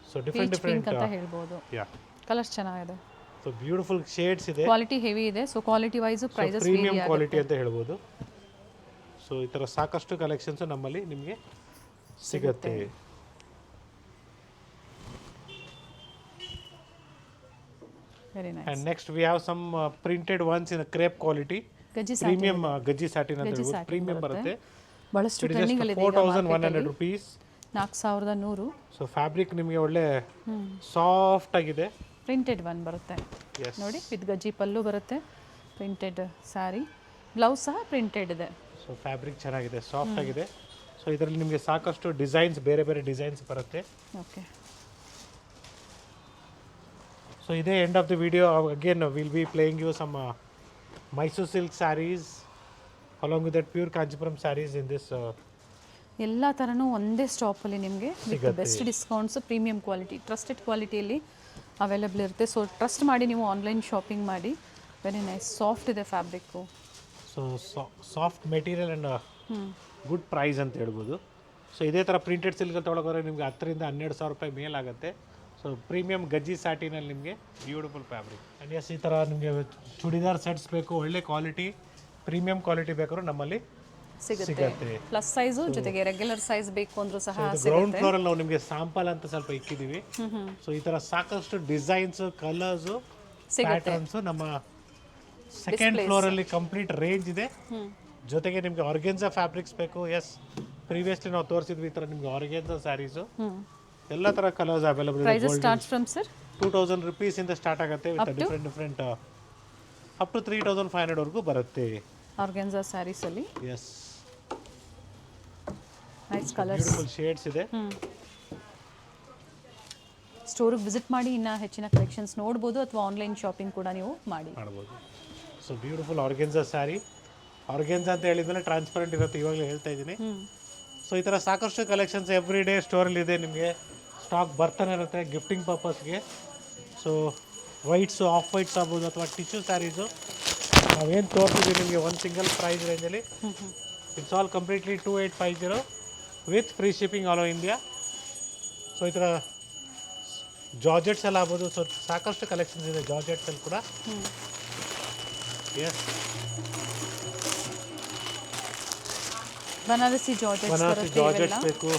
ಸೊ ಡಿಫ್ರೆಂಟ್ ಅಂತ ಹೇಳ್ಬೋದು. ಯಾ, ಕಲರ್ಸ್ ಚೆನ್ನಾಗಿದೆ. ಸೊ ಬ್ಯೂಟಿಫುಲ್ ಶೇಡ್ಸ್ ಇದೆ, ಕ್ವಾಲಿಟಿ ಹೆವಿ ಇದೆ. So quality wise prices premium quality ಅಂತ ಹೇಳ್ಬೋದು. ಸೊ ಈ ಥರ ಸಾಕಷ್ಟು ಕಲೆಕ್ಷನ್ಸ್ ನಮ್ಮಲ್ಲಿ ನಿಮಗೆ ಸಿಗುತ್ತೆ. Very nice. And next we have some printed ones in a crepe quality. Gajji premium Gajji satin ಅಂತ ಹೇಳ್ಬೋದು, ಪ್ರೀಮಿಯಂ ಬರುತ್ತೆ. ಬಹಳಷ್ಟು ಟ್ರೆಂಡಿಂಗ್ ಅಲ್ಲಿ ಇದೆ. 4100 rupees. 4100. ಸೊ ಫ್ಯಾಬ್ರಿಕ್ ನಿಮಗೆ ಒಳ್ಳೆ ಸಾಫ್ಟ್ ಆಗಿದೆ. ಪ್ರಿಂಟೆಡ್ ಒನ್ ಬರುತ್ತೆ Yes. ನೋಡಿ, ವಿತ್ ಗಜ್ಜಿ ಪಲ್ಲು ಬರುತ್ತೆ, ಪ್ರಿಂಟೆಡ್ ಸ್ಯಾರಿ, ಬ್ಲೌಸ್ ಸಹ ಪ್ರಿಂಟೆಡ್ ಇದೆ. ಸೊ ಫ್ಯಾಬ್ರಿಕ್ ಚೆನ್ನಾಗಿದೆ, ಸಾಫ್ಟ್ ಆಗಿದೆ. ಸೊ ಇದರಲ್ಲಿ ನಿಮಗೆ ಸಾಕಷ್ಟು ಡಿಸೈನ್ಸ್, ಬೇರೆ ಬೇರೆ ಡಿಸೈನ್ಸ್ ಬರುತ್ತೆ. ಓಕೆ. ಸೊ ಇದೇ end of the video. Again will be playing you some Mysuru silk saris along with that pure Kanchipuram saris in this. ಎಲ್ಲ ಥರನೂ ಒಂದೇ ಸ್ಟಾಪಲ್ಲಿ ನಿಮಗೆ with best discounts, premium quality, trusted ಕ್ವಾಲಿಟಿಯಲ್ಲಿ ಅವೈಲೇಬಲ್ ಇರುತ್ತೆ. ಸೊ ಟ್ರಸ್ಟ್ ಮಾಡಿ ನೀವು ಆನ್ಲೈನ್ ಶಾಪಿಂಗ್ ಮಾಡಿ. ವೆರಿ ನೈಸ್, ಸಾಫ್ಟ್ ಇದೆ fabric. So soft material and good price ಅಂತ ಹೇಳ್ಬೋದು. ಸೊ ಇದೇ ಥರ ಪ್ರಿಂಟೆಡ್ ಸಿಲ್ಕ್ ತೊಗೊಳಗೋದ್ರೆ ನಿಮಗೆ 10,000 to 12,000 ರೂಪಾಯಿ ಮೇಲಾಗುತ್ತೆ. ಸೊ ಪ್ರೀಮಿಯಂ ಗಜ್ಜಿ ಸ್ಯಾಟಿನಲ್ಲಿ ನಿಮಗೆ ಬ್ಯೂಟಿಫುಲ್ ಫ್ಯಾಬ್ರಿಕ್. ಆ್ಯಂಡ್ ಎಸ್, ಈ ಥರ ನಿಮಗೆ ಚೂಡಿದಾರ್ ಸೆಟ್ಸ್ ಬೇಕು, ಒಳ್ಳೆ ಕ್ವಾಲಿಟಿ, ಪ್ರೀಮಿಯಂ ಕ್ವಾಲಿಟಿ ಬೇಕಾದ್ರೂ ನಮ್ಮಲ್ಲಿ ಸಿಗುತ್ತೆ. ಪ್ಲಸ್ ಸೈಜು ಜೊತೆಗೆ ರೆಗ್ಯುಲರ್ ಸೈಜ್ ಬೇಕು ಅಂದ್ರೂ ಸಹ ಗ್ರೌಂಡ್ ಫ್ಲೋರಲ್ಲಿ ನಾವು ನಿಮಗೆ ಸ್ಯಾಂಪಲ್ ಅಂತ ಸ್ವಲ್ಪ ಇಕ್ಕಿದ್ದೀವಿ. ಸೊ ಈ ಥರ ಸಾಕಷ್ಟು ಡಿಸೈನ್ಸ್, ಕಲರ್ಸು, ಪ್ಯಾಟರ್ನ್ಸು ನಮ್ಮ ಸೆಕೆಂಡ್ ಫ್ಲೋರಲ್ಲಿ ಕಂಪ್ಲೀಟ್ ರೇಂಜ್ ಇದೆ. ಜೊತೆಗೆ ನಿಮಗೆ ಆರ್ಗೆನ್ಸಾ ಫ್ಯಾಬ್ರಿಕ್ಸ್ ಬೇಕು. ಎಸ್, ಪ್ರೀವಿಯಸ್ಲಿ ನಾವು ತೋರಿಸಿದ್ವಿ ಈ ಥರ ನಿಮಗೆ ಆರ್ಗೆನ್ಸಾ ಸ್ಯಾರೀಸು, ಎಲ್ಲ ಥರ ಕಲರ್ಸ್ ಅವೈಲೇಬಲ್ ಇದೆ. Prices start from sir 2000 rupees ಇಂದ ಸ್ಟಾರ್ಟ್ ಆಗುತ್ತೆ. ವಿತ್ ಡಿಫ್ರೆಂಟ್ ಅಪ್ ಟು 3500 ವರೆಗೂ ಬರುತ್ತೆ ಆರ್ಗೆನ್ಸಾ ಸ್ಯಾರೀಸ್ ಅಲ್ಲಿ. Yes, nice colours, beautiful shades ಇದೆ. ಸ್ಟೋರಿಗೆ ವಿಸಿಟ್ ಮಾಡಿ ಇನ್ನು ಹೆಚ್ಚಿನ ಕಲೆಕ್ಷನ್ಸ್ ನೋಡ್ಬೋದು, ಅಥವಾ ಆನ್ಲೈನ್ ಶಾಪಿಂಗ್ ಕೂಡ ನೀವು ಮಾಡ್ಬೋದು. So beautiful organza sari. Organza ಅಂತ ಹೇಳಿದ್ಮೇಲೆ ಟ್ರಾನ್ಸ್ಪರೆಂಟ್ ಇರುತ್ತೆ, ಇವಾಗಲೇ ಹೇಳ್ತಾ ಇದ್ದೀನಿ. ಸೊ ಈ ಥರ ಸಾಕಷ್ಟು ಕಲೆಕ್ಷನ್ಸ್ ಎವ್ರಿ ಡೇ ಸ್ಟೋರಲ್ಲಿ ಇದೆ. ನಿಮಗೆ ಸ್ಟಾಕ್ ಬರ್ತಾನೆ ಇರುತ್ತೆ ಗಿಫ್ಟಿಂಗ್ ಪರ್ಪಸ್ಗೆ. ಸೊ ವೈಟ್ಸು, ಆಫ್ ವೈಟ್ಸ್ ಆಗ್ಬೋದು, ಅಥವಾ ಟಿಶ್ಯೂ ಸ್ಯಾರೀಸು ನಾವೇನು ತೋರಿಸಿದ್ವಿ ನಿಮಗೆ ಒಂದು ಸಿಂಗಲ್ ಪ್ರೈಸ್ ರೇಂಜಲ್ಲಿ. It's all completely 2850 with free shipping all over India. So ಈ ಥರ ಜಾರ್ಜೆಟ್ಸ್ ಎಲ್ಲ ಆಗ್ಬೋದು. ಸೊ ಸಾಕಷ್ಟು ಕಲೆಕ್ಷನ್ಸ್ ಇದೆ ಜಾರ್ಜೆಟ್ಸಲ್ಲಿ ಕೂಡ. ಎಸ್, ಬನಾರಸಿ ಜಾರ್ಜೆಟ್ಸ್ ಬೇಕು.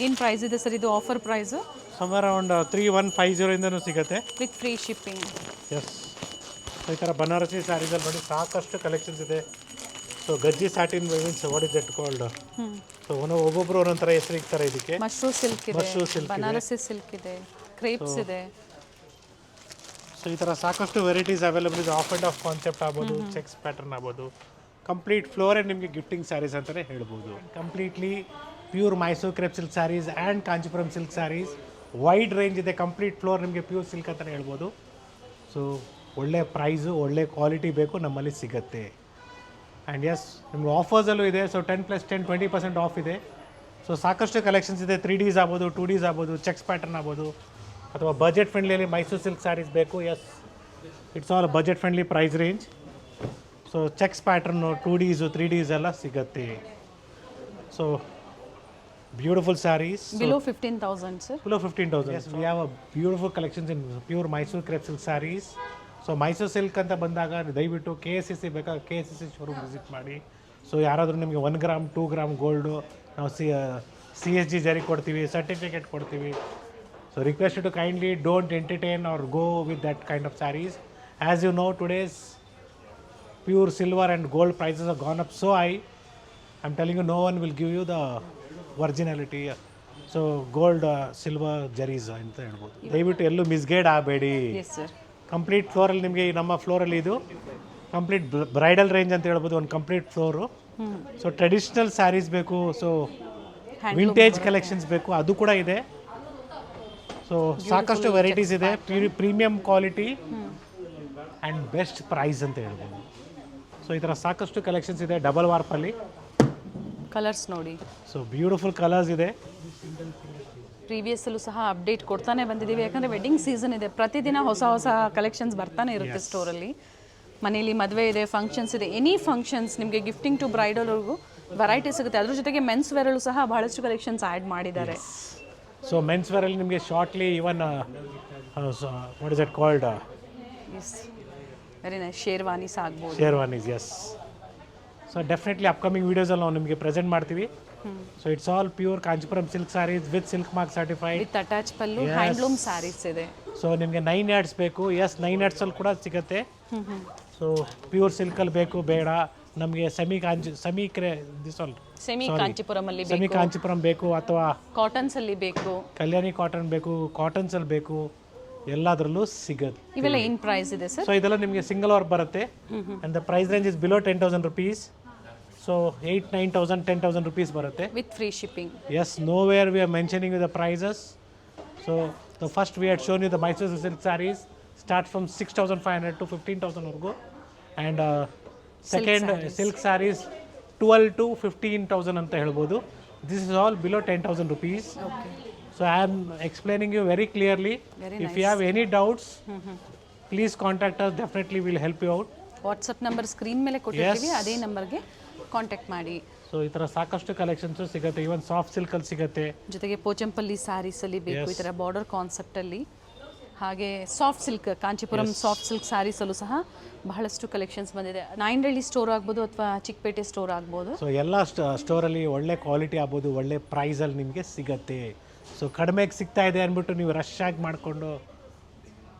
ಏನು ಪ್ರೈಸ್ ಇದೆ ಸರ್ ಇದು ಆಫರ್ ಪ್ರೈಸು? ಸಮ್ವೇರ್ ಅರೌಂಡ್ 3150 ಇಂದನೂ ಸಿಗುತ್ತೆ ವಿತ್ ಫ್ರೀ ಶಿಪ್ಪಿಂಗ್. ಎಸ್, ಈ ಥರ ಬನಾರಸಿ ಸ್ಯಾರೀಸಲ್ಲಿ ನೋಡಿ ಸಾಕಷ್ಟು ಕಲೆಕ್ಷನ್ಸ್ ಇದೆ. So Gajji satin means what is that called? So ಒಬ್ಬೊಬ್ಬರು ಒಂದೊಂಥರ ಹೆಸರು ಇರ್ತಾರೆ ಇದಕ್ಕೆ. ಮಶ್ರೂ ಸಿಲ್ಕ್ ಇದೆ, ಬನಾರಸಿ ಸಿಲ್ಕ್ ಇದೆ, ಕ್ರೇಪ್ಸ್ ಇದೆ. ಸೊ ಈ ಥರ ಸಾಕಷ್ಟು ವೆರೈಟೀಸ್ ಅವೈಲೇಬಲ್ ಇದೆ. ಆಫ್ ಆ್ಯಂಡ್ ಆಫ್ ಕಾನ್ಸೆಪ್ಟ್ ಆಗ್ಬೋದು, ಚೆಕ್ಸ್ ಪ್ಯಾಟರ್ನ್ ಆಗ್ಬೋದು. ಕಂಪ್ಲೀಟ್ ಫ್ಲೋರೇ ನಿಮಗೆ ಗಿಫ್ಟಿಂಗ್ ಸ್ಯಾರೀಸ್ ಅಂತಲೇ ಹೇಳ್ಬೋದು. Completely pure Mysuru crepe silk saris and Kanchipuram silk saris, wide range ಇದೆ. ಕಂಪ್ಲೀಟ್ ಫ್ಲೋರ್ ನಿಮಗೆ ಪ್ಯೂರ್ ಸಿಲ್ಕ್ ಅಂತಲೇ ಹೇಳ್ಬೋದು. ಸೊ ಒಳ್ಳೆ ಪ್ರೈಸು, ಒಳ್ಳೆ ಕ್ವಾಲಿಟಿ ಬೇಕು, ನಮ್ಮಲ್ಲಿ ಸಿಗುತ್ತೆ. ಆ್ಯಂಡ್ ಎಸ್, ನಿಮ್ಗೆ ಆಫರ್ಸಲ್ಲೂ ಇದೆ. ಸೊ 10 + 10 20% ಆಫ್ ಇದೆ. ಸೊ ಸಾಕಷ್ಟು ಕಲೆಕ್ಷನ್ಸ್ ಇದೆ. 3Ds ಆಗ್ಬೋದು, 2Ds ಆಗ್ಬೋದು, ಚೆಕ್ಸ್ ಪ್ಯಾಟರ್ನ್ ಆಗ್ಬೋದು, ಅಥವಾ ಬಜೆಟ್ ಫ್ರೆಂಡ್ಲಿಯಲ್ಲಿ ಮೈಸೂರು ಸಿಲ್ಕ್ ಸ್ಯಾರೀಸ್ ಬೇಕು. Yes, it's all budget friendly price range. So checks pattern, 2Ds 3Ds ಎಲ್ಲ ಸಿಗುತ್ತೆ. ಸೊ beautiful sarees below 15,000 sir. below 15,000. Yes, we have a beautiful collections in pure Mysore crepe silk sarees. So Mysuru silk ಅಂತ ಬಂದಾಗ ದಯವಿಟ್ಟು KSCC ಬೇಕಾದ್ರೆ KSCC showroom visit ಮಾಡಿ. So ಯಾರಾದರೂ ನಿಮಗೆ 1 ಗ್ರಾಮ್ 2 ಗ್ರಾಮ್ ಗೋಲ್ಡು ನಾವು CSG ಜರಿ ಕೊಡ್ತೀವಿ, ಸರ್ಟಿಫಿಕೇಟ್ ಕೊಡ್ತೀವಿ. So request to kindly don't entertain or go with that kind of sarees. As you know, today's pure silver and gold prices are gone up so high. I am telling you, no one will give you the originality. So gold silver ಜರೀಸ್ ಅಂತ ಹೇಳ್ಬೋದು. ದಯವಿಟ್ಟು ಎಲ್ಲೂ misguide ಆಗಬೇಡಿ. Yes sir. Complete ಫ್ಲೋರಲ್ಲಿ ನಿಮಗೆ ನಮ್ಮ ಫ್ಲೋರಲ್ಲಿ ಇದು complete bridal range ಅಂತ ಹೇಳ್ಬೋದು, ಒಂದು complete floor. So traditional sarees ಬೇಕು, ಸೊ ವಿಂಟೇಜ್ ಕಲೆಕ್ಷನ್ಸ್ ಬೇಕು, ಅದು ಕೂಡ ಇದೆ. ಸೊ ಸಾಕಷ್ಟು ವೆರೈಟೀಸ್ ಇದೆ. Premium quality and best price ಅಂತ ಹೇಳ್ಬೋದು. ಸೊ ಈ ಥರ ಸಾಕಷ್ಟು ಕಲೆಕ್ಷನ್ಸ್ ಇದೆ ಡಬಲ್ ವಾರ್ಪಲ್ಲಿ. ಕಲರ್ಸ್ ನೋಡಿ, ಸೊ ಬ್ಯೂಟಿಫುಲ್ ಕಲರ್ಸ್ ಇದೆ. ಪ್ರೀವಿಯಸ್ಸಲ್ಲೂ ಸಹ ಅಪ್ಡೇಟ್ ಕೊಡ್ತಾನೆ ಬಂದಿದ್ದೀವಿ, ಯಾಕಂದರೆ ವೆಡ್ಡಿಂಗ್ ಸೀಸನ್ ಇದೆ. ಪ್ರತಿದಿನ ಹೊಸ ಹೊಸ ಕಲೆಕ್ಷನ್ಸ್ ಬರ್ತಾನೆ ಇರುತ್ತೆ ಸ್ಟೋರಲ್ಲಿ. ಮನೇಲಿ ಮದುವೆ ಇದೆ, ಫಂಕ್ಷನ್ಸ್ ಇದೆ, ಎನಿ ಫಂಕ್ಷನ್ಸ್ ನಿಮಗೆ ಗಿಫ್ಟಿಂಗ್ ಟು ಬ್ರೈಡಲ್ವರೆಗೂ ವೆರೈಟಿ ಸಿಗುತ್ತೆ. ಅದ್ರ ಜೊತೆಗೆ ಮೆನ್ಸ್ ವೇರಲ್ಲೂ ಸಹ ಬಹಳಷ್ಟು ಕಲೆಕ್ಷನ್ಸ್ ಆ್ಯಡ್ ಮಾಡಿದ್ದಾರೆ. ಸೊ ಮೆನ್ಸ್ ವೇರಲ್ಲಿ ನಿಮಗೆ shortly even what is it called yes very nice. Sherwanis ಆಗ್ಬೋದು. Sherwanis yes. So definitely upcoming ವೀಡಿಯೋಸಲ್ಲಿ ನಾವು ನಿಮಗೆ ಪ್ರೆಸೆಂಟ್ ಮಾಡ್ತೀವಿ. So it's all pure Kanchipuram silk saris with silk mark certified with attach pallu, handloom saris ಇದೆ. ಸೊ ನಿಮಗೆ 9 ಯಾರ್ಡ್ಸ್ ಬೇಕು, ಎಸ್ 9 ಯಾರ್ಡ್ಸಲ್ಲಿ ಕೂಡ ಸಿಗುತ್ತೆ. ಸೊ ಪ್ಯೂರ್ ಸಿಲ್ಕಲ್ಲಿ ಬೇಕು ಬೇಡ ನಮಗೆ ಸೆಮಿ ಕಾಂಚಿಪುರಂ ಅಲ್ಲಿ ಸೆಮಿ ಕಾಂಚಿಪುರಂ ಬೇಕು ಅಥವಾ ಕಾಟನ್ಸ್ ಅಲ್ಲಿ ಬೇಕು, ಕಲ್ಯಾಣಿ ಕಾಟನ್ ಬೇಕು, ಕಾಟನ್ಸಲ್ಲಿ ಬೇಕು, ಎಲ್ಲದರಲ್ಲೂ ಸಿಗುತ್ತೆ. ಇವೆಲ್ಲ ಏನ್ ಪ್ರೈಸ್ ಇದೆ ಸರ್? ಸೊ ಇದೆಲ್ಲ ನಿಮಗೆ ಸಿಂಗಲ್ ವರ್ಕ್ ಬರುತ್ತೆ and the price range is below 10,000 rupees. So 8,000-9,000 10,000 rupees ಬರುತ್ತೆ with free shipping. Yes, nowhere we are mentioning the prices. So the first we had shown you the Mysore silk sarees start from 6,500 to 15,000 ವರ್ಗೂ and second silk sarees 12 to 15,000 ಅಂತ ಹೇಳ್ಬೋದು. This is all below 10,000 rupees. Okay. So I am explaining you very clearly. If you have any doubts, please contact us. Definitely we'll help you out. WhatsApp number screen ಮೇಲೆ ಕೊಟ್ಟಿರ್ತೀವಿ, ಅದೇ ನಂಬರ್ಗೆ contact ಮಾಡಿ. So ಈ ಥರ ಸಾಕಷ್ಟು collections ಸಿಗುತ್ತೆ. Even soft ಸಿಲ್ಕಲ್ಲಿ ಸಿಗುತ್ತೆ, ಜೊತೆಗೆ ಪೋಚಂಪಲ್ಲಿ ಸ್ಯಾರೀಸಲ್ಲಿ ಬೇಕು ಈ ಥರ ಬಾರ್ಡರ್ ಕಾನ್ಸೆಪ್ಟಲ್ಲಿ. ಹಾಗೆ soft silk Kanchipuram soft silk ಸ್ಯಾರೀಸಲ್ಲೂ ಸಹ ಬಹಳಷ್ಟು ಕಲೆಕ್ಷನ್ಸ್ ಬಂದಿದೆ. ನಾಯಂಡಹಳ್ಳಿ ಸ್ಟೋರ್ ಆಗ್ಬೋದು ಅಥವಾ ಚಿಕ್ಕಪೇಟೆ ಸ್ಟೋರ್ ಆಗ್ಬೋದು. ಸೊ ಎಲ್ಲ ಸ್ಟೋರಲ್ಲಿ ಒಳ್ಳೆ ಕ್ವಾಲಿಟಿ ಆಗ್ಬೋದು, ಒಳ್ಳೆ ಪ್ರೈಸಲ್ಲಿ ನಿಮಗೆ ಸಿಗುತ್ತೆ. ಸೊ ಕಡಿಮೆಗೆ ಸಿಗ್ತಾ ಇದೆ ಅಂದ್ಬಿಟ್ಟು ನೀವು ರಶ್ ಆಗಿ ಮಾಡಿಕೊಂಡು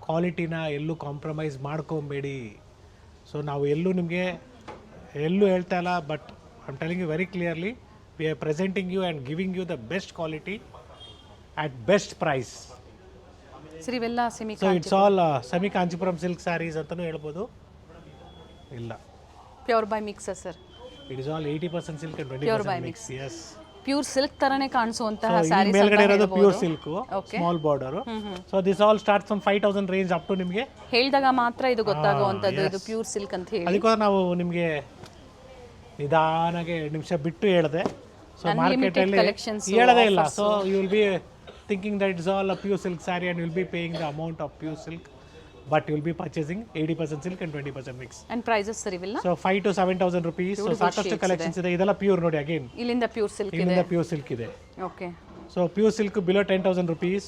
ಕ್ವಾಲಿಟಿನ ಎಲ್ಲೂ ಕಾಂಪ್ರಮೈಸ್ ಮಾಡ್ಕೊಬೇಡಿ. ಸೊ ನಾವು ಎಲ್ಲೂ ಹೇಳ್ತಾ ಇಲ್ಲ, but I am telling you very clearly we are presenting you and giving you the best quality at best price. Sir ಇವೆಲ್ಲ semi so it's all semi Kanchipuram silk saris ಅಂತಲೂ ಹೇಳ್ಬೋದು. ಇಲ್ಲ, pure by mix sir. It is all 80% silk and 20% mix. Yes, pure silk ತರನೇ ಕಾಣಿಸುವಂತಹ ಇಲ್ಲಿ ಸ್ಯಾರೀಸ್ ಮೇಲ್ಗಡೆ ಇರೋದು pure silk small border. So this all start from 5,000 range up to ನಿಮಗೆ ಹೇಳಿದಾಗ ಮಾತ್ರ ಇದು ಗೊತ್ತಾಗುವಂಥದ್ದು ಇದು ಪ್ಯೂರ್ ಸಿಲ್ಕ್ ಅಂತ ಹೇಳಿ. ಅದಕ್ಕೋಸ್ಕರ ನಾವು ನಿಮಗೆ ನಿಧಾನಾಗೆ 2 ನಿಮಿಷ ಬಿಟ್ಟು ಹೇಳಿದೆ. ಸೊ ಮಾರ್ಕೆಟಲ್ಲಿ ಹೇಳೋದೇ ಇಲ್ಲ. So you will be thinking that it's all a pure silk saree and will be paying the amount of pure silk, but will be purchasing 80% silk and 20% mix. And prices sir ಇವೆಲ್ಲ so 5,000 to 7,000 rupees. So ಸಾಕಷ್ಟು collections ಇದೆ. ಇದೆಲ್ಲ pure ನೋಡಿ, again ಇಲ್ಲಿಂದ pure silk ಇದೆ. ಇಲ್ಲಿಂದ pure silk ಇದೆ. Okay. So pure silk below 10,000 rupees.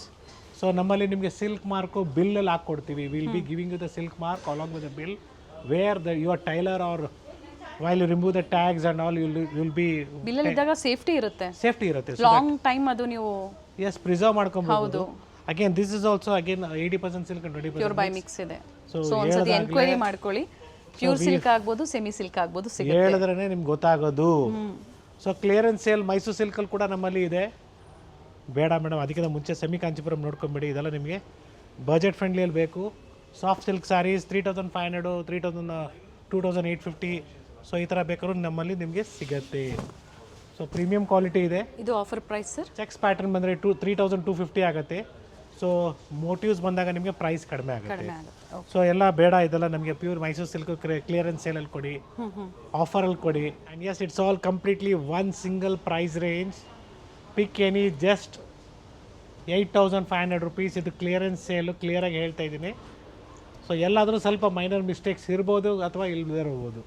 So ನಮ್ಮಲ್ಲಿ ನಿಮಗೆ ಸಿಲ್ಕ್ ಮಾರ್ಕು ಬಿಲ್ಲಲ್ಲಿ ಹಾಕ್ಕೊಡ್ತೀವಿ. Will be giving you the silk mark along with the bill where the your tailor are while you remove the tags and all will be ಬಿಲ್ಲಲ್ಲಿ ಇದ್ದಾಗ safety ಇರುತ್ತೆ. Long time ಅದು ನೀವು yes preserve ಮಾಡ್ಕೊಬಹುದು. Again this is also again 80% silk and 20% pure by mix ಇದೆ. So ಒಂದ್ಸತಿ enquiry ಮಾಡ್ಕೊಳ್ಳಿ. Pure silk ಆಗ್ಬೋದು, ಸೆಮಿ ಸಿಲ್ಕ್ ಆಗ್ಬೋದು, ಸಿಗುತ್ತೆ. ಹೇಳಿದ್ರೇನೆ ನಿಮ್ಗೆ ಗೊತ್ತಾಗೋದು. ಸೊ ಕ್ಲಿಯರೆನ್ಸ್ ಸೇಲ್ ಮೈಸೂರು ಸಿಲ್ಕಲ್ಲಿ ಕೂಡ ನಮ್ಮಲ್ಲಿ ಇದೆ. ಬೇಡ ಮೇಡಮ್ ಅದಕ್ಕಿಂತ ಮುಂಚೆ ಸೆಮಿ ಕಾಂಚಿಪುರಂ ನೋಡ್ಕೊಂಬಿಡಿ. ಇದೆಲ್ಲ ನಿಮಗೆ ಬಜೆಟ್ ಫ್ರೆಂಡ್ಲಿಯಲ್ಲಿ ಬೇಕು. Soft silk saris 3,500, 3,000, 2,850. ಸೊ ಈ ಥರ ಬೇಕಾದ್ರೂ ನಮ್ಮಲ್ಲಿ ನಿಮಗೆ ಸಿಗುತ್ತೆ. ಸೊ ಪ್ರೀಮಿಯಂ ಕ್ವಾಲಿಟಿ ಇದೆ. ಇದು offer price sir. Checks pattern ಬಂದರೆ 3,250 ಆಗುತ್ತೆ. ಸೊ ಮೋಟಿವ್ಸ್ ಬಂದಾಗ ನಿಮಗೆ ಪ್ರೈಸ್ ಕಡಿಮೆ ಆಗುತ್ತೆ. ಸೊ ಎಲ್ಲ ಬೇಡ, ಇದೆಲ್ಲ ನಮಗೆ ಪ್ಯೂರ್ ಮೈಸೂರು ಸಿಲ್ಕ್ ಕ್ಲಿಯರೆನ್ಸ್ ಸೇಲಲ್ಲಿ ಕೊಡಿ, ಆಫರಲ್ಲಿ ಕೊಡಿ. And yes it's all completely one single price range. Pick any just 8,500 rupees. ಇದು ಕ್ಲಿಯರೆನ್ಸ್ ಸೇಲು, ಕ್ಲಿಯರಾಗಿ ಹೇಳ್ತಾ ಇದ್ದೀನಿ. ಸೊ ಎಲ್ಲಾದರೂ ಸ್ವಲ್ಪ ಮೈನರ್ ಮಿಸ್ಟೇಕ್ಸ್ ಇರ್ಬೋದು ಅಥವಾ ಇಲ್ಲದೇ ಇರ್ಬೋದು.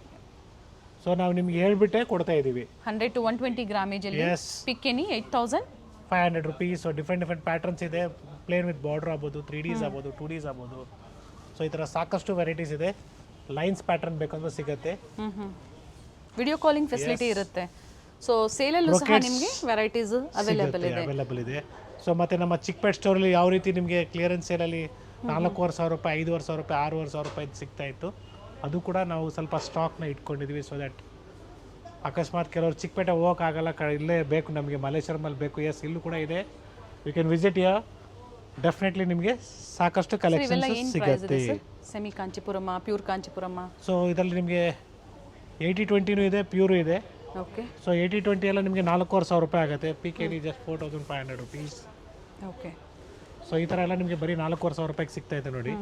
ಸೊ ನಾವು ನಿಮ್ಗೆ ಹೇಳ್ಬಿಟ್ಟೆ ಕೊಡ್ತಾ ಇದ್ದೀವಿ. 100 to 120 ಗ್ರಾಮೇಜಲ್ಲಿ pick any 8,500 rupees. So different patterns ಇದೆ. ಪ್ಲೇನ್ ವಿತ್ ಬಾರ್ಡರ್ ಆಗ್ಬೋದು, 3Ds ಆಗ್ಬೋದು, 2Ds ಆಗ್ಬೋದು. ಸೊ ಈ ಥರ ಸಾಕಷ್ಟು ವೆರೈಟೀಸ್ ಇದೆ. ಲೈನ್ಸ್ ಪ್ಯಾಟರ್ನ್ ಬೇಕಂದ್ರೆ ಸಿಗುತ್ತೆ. ವಿಡಿಯೋ ಕಾಲಿಂಗ್ ಫೆಸಿಲಿಟಿ ಇರುತ್ತೆ. ಸೊ ಸೇಲಲ್ಲೂ ಸಹ ನಿಮಗೆ ವೆರೈಟೀಸ್ ಅವೈಲೇಬಲ್ ಇದೆ. ಸೊ ಮತ್ತೆ ನಮ್ಮ ಚಿಕ್ಕಪೇಟ್ ಸ್ಟೋರಲ್ಲಿ ಯಾವ ರೀತಿ ನಿಮಗೆ ಕ್ಲಿಯರೆನ್ಸ್ ಸೇಲಲ್ಲಿ 4,500 ರೂಪಾಯಿ, 5,500 ರೂಪಾಯಿ, 6,500 ರೂಪಾಯಿ ಸಿಗ್ತಾ ಇತ್ತು, ಅದು ಕೂಡ ನಾವು ಸ್ವಲ್ಪ ಸ್ಟಾಕ್ನ ಇಟ್ಕೊಂಡಿದ್ವಿ. ಸೊ ದ್ಯಾಟ್ ಅಕಸ್ಮಾತ್ ಕೆಲವರು ಚಿಕ್ಕಪೇಟೆ ಹೋಗೋಕ್ಕಾಗಲ್ಲ, ಇಲ್ಲೇ ಬೇಕು ನಮಗೆ, ಮಲ್ಲೇಶ್ವರಮಲ್ಲಿ ಬೇಕು, ಎಸ್ ಇಲ್ಲೂ ಕೂಡ ಇದೆ. You can visit here. Definitely ನಿಮಗೆ ಸಾಕಷ್ಟು ಕಲೆಕ್ಷನ್ಸ್ ಸಿಗುತ್ತೆ. Semi Kanchipuram, pure Kanchipuram. So ಇದರಲ್ಲಿ ನಿಮಗೆ 80-20 ಇದೆ, ಪ್ಯೂರು ಇದೆ. ಓಕೆ. ಸೊ 80-20 ಎಲ್ಲ ನಿಮಗೆ 4,500 ರೂಪಾಯಿ ಆಗುತ್ತೆ. P K just 4,500 rupees. Okay. So ಈ ಥರ ಎಲ್ಲ ನಿಮಗೆ ಬರೀ 4,500 ರೂಪಾಯಿಗೆ ಸಿಗ್ತಾ ಇದೆ ನೋಡಿ.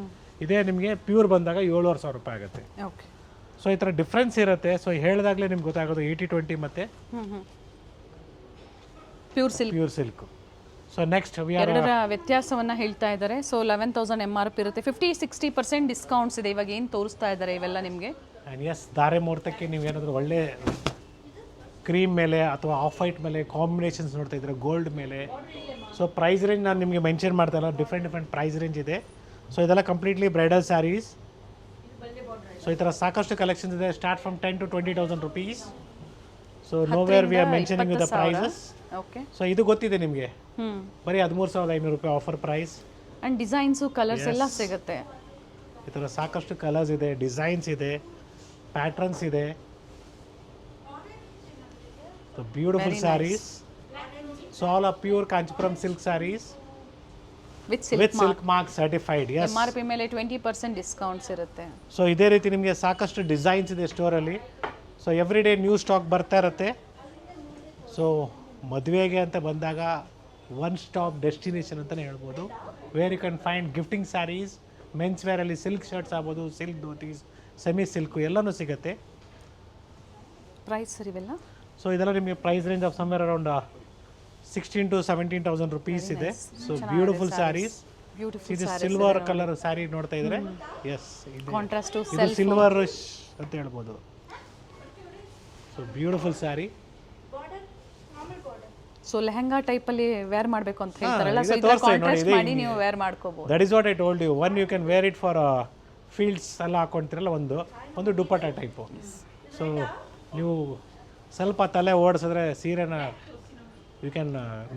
ಇದೇ ನಿಮಗೆ ಪ್ಯೂರ್ ಬಂದಾಗ 7,500 ರೂಪಾಯಿ ಆಗುತ್ತೆ. ಓಕೆ. ಸೊ ಈ ಥರ ಡಿಫ್ರೆನ್ಸ್ ಇರುತ್ತೆ. ಸೊ ಹೇಳಿದಾಗಲೇ ನಿಮ್ಗೆ ಗೊತ್ತಾಗೋದು 80-20 ಮತ್ತು ಪ್ಯೂರ್ ಸಿಲ್ಕ್. ಸೊ ನೆಕ್ಸ್ಟ್ ಎರಡರ ವ್ಯತ್ಯಾಸವನ್ನು ಹೇಳ್ತಾ ಇದ್ದಾರೆ. ಸೊ 11,000 MRP ಇರುತ್ತೆ. 50-60% ಡಿಸ್ಕೌಂಟ್ಸ್ ಇದೆ. ಇವಾಗ ಏನು ತೋರಿಸ್ತಾ ಇದ್ದಾರೆ ಇವೆಲ್ಲ ನಿಮಗೆ. ಆ್ಯಂಡ್ ಎಸ್ ಧಾರೆ ಮುಹೂರ್ತಕ್ಕೆ ನೀವು ಏನಾದರೂ ಒಳ್ಳೆ ಕ್ರೀಮ್ ಮೇಲೆ ಅಥವಾ ಆಫ್ ವೈಟ್ ಮೇಲೆ ಕಾಂಬಿನೇಷನ್ಸ್ ನೋಡ್ತಾ ಇದ್ದಾರೆ, ಗೋಲ್ಡ್ ಮೇಲೆ. ಸೊ ಪ್ರೈಸ್ ರೇಂಜ್ ನಾನು ನಿಮಗೆ ಮೆನ್ಷನ್ ಮಾಡ್ತಾ ಇಲ್ಲ, ಡಿಫ್ರೆಂಟ್ ಪ್ರೈಸ್ ರೇಂಜ್ ಇದೆ. ಸೊ ಇದೆಲ್ಲ ಕಂಪ್ಲೀಟ್ಲಿ ಬ್ರೈಡಲ್ ಸ್ಯಾರೀಸ್. ಸೊ ಈ ಥರ ಸಾಕಷ್ಟು ಕಲೆಕ್ಷನ್ಸ್ ಇದೆ. Start from 10 to 20,000 rupees. So nowhere we are mentioning with the prices. Okay. So ಇದು ಗೊತ್ತಿದೆ ನಿಮಗೆ, ಬರೀ 13,500 ರೂಪಾಯಿ offer price. And designs colours ಎಲ್ಲ ಸಿಗುತ್ತೆ. ಈ ಥರ ಸಾಕಷ್ಟು ಕಲರ್ಸ್ ಇದೆ, ಡಿಸೈನ್ಸ್ ಇದೆ, ಪ್ಯಾಟ್ರನ್ಸ್ ಇದೆ. So beautiful sarees. So all are pure Kanchipuram silk saris with silk mark certified. Yes, MRP ಮೇಲೆ 20% ಡಿಸ್ಕೌಂಟ್ಸ್ ಇರುತ್ತೆ. ಸೊ ಇದೇ ರೀತಿ ನಿಮಗೆ ಸಾಕಷ್ಟು ಡಿಸೈನ್ಸ್ ಇದೆ ಸ್ಟೋರಲ್ಲಿ. So every day new stock ಬರ್ತಾ ಇರುತ್ತೆ. ಸೊ ಮದುವೆಗೆ ಅಂತ ಬಂದಾಗ ಒನ್ ಸ್ಟಾಪ್ ಡೆಸ್ಟಿನೇಷನ್ ಅಂತಲೇ ಹೇಳ್ಬೋದು. Where you can find gifting saris, men's ವೇರಲ್ಲಿ ಸಿಲ್ಕ್ ಶರ್ಟ್ಸ್ ಆಗ್ಬೋದು, ಸಿಲ್ಕ್ ಧೋತೀಸ್, ಸೆಮಿ ಸಿಲ್ಕು ಎಲ್ಲನೂ ಸಿಗುತ್ತೆ. ಪ್ರೈಸ್ ಸರ್ ಇವೆಲ್ಲ? ಸೊ ಇದೆಲ್ಲ ನಿಮಗೆ price range of somewhere around 16,000 to 17,000 rupees ಇದೆ. So beautiful saris. ಇದು ಸಿಲ್ವರ್ ಕಲರ್ ಸ್ಯಾರಿ ನೋಡ್ತಾ ಇದ್ರೆ, ಎಸ್ ಕಾಂಟ್ರಾಸ್ಟ್ ಟು ಇದು ಸಿಲ್ವರ್ ಅಂತ ಹೇಳ್ಬೋದು. So beautiful sari. So lehenga type ಅಲ್ಲಿ ವೇರ್ ಮಾಡಬೇಕು ಅಂತ ಹೇಳ್ತಾರಲ್ಲ, ಸೊ ಇದರ ಕಾಂಟ್ರಾಸ್ಟ್ ಮಾಡಿ ನೀವು ವೇರ್ ಮಾಡ್ಕೋಬಹುದು. That is what I told you. One you can wear it for fields ಎಲ್ಲ ಹಾಕೊಂತಿರಲ್ಲ, ಒಂದು ದುಪ್ಪಟ್ಟ ಟೈಪು. ಸೊ ನೀವು ಸ್ವಲ್ಪ ತಲೆ ಓಡಿಸಿದ್ರೆ ಸೀರೆನ ಯು ಕ್ಯಾನ್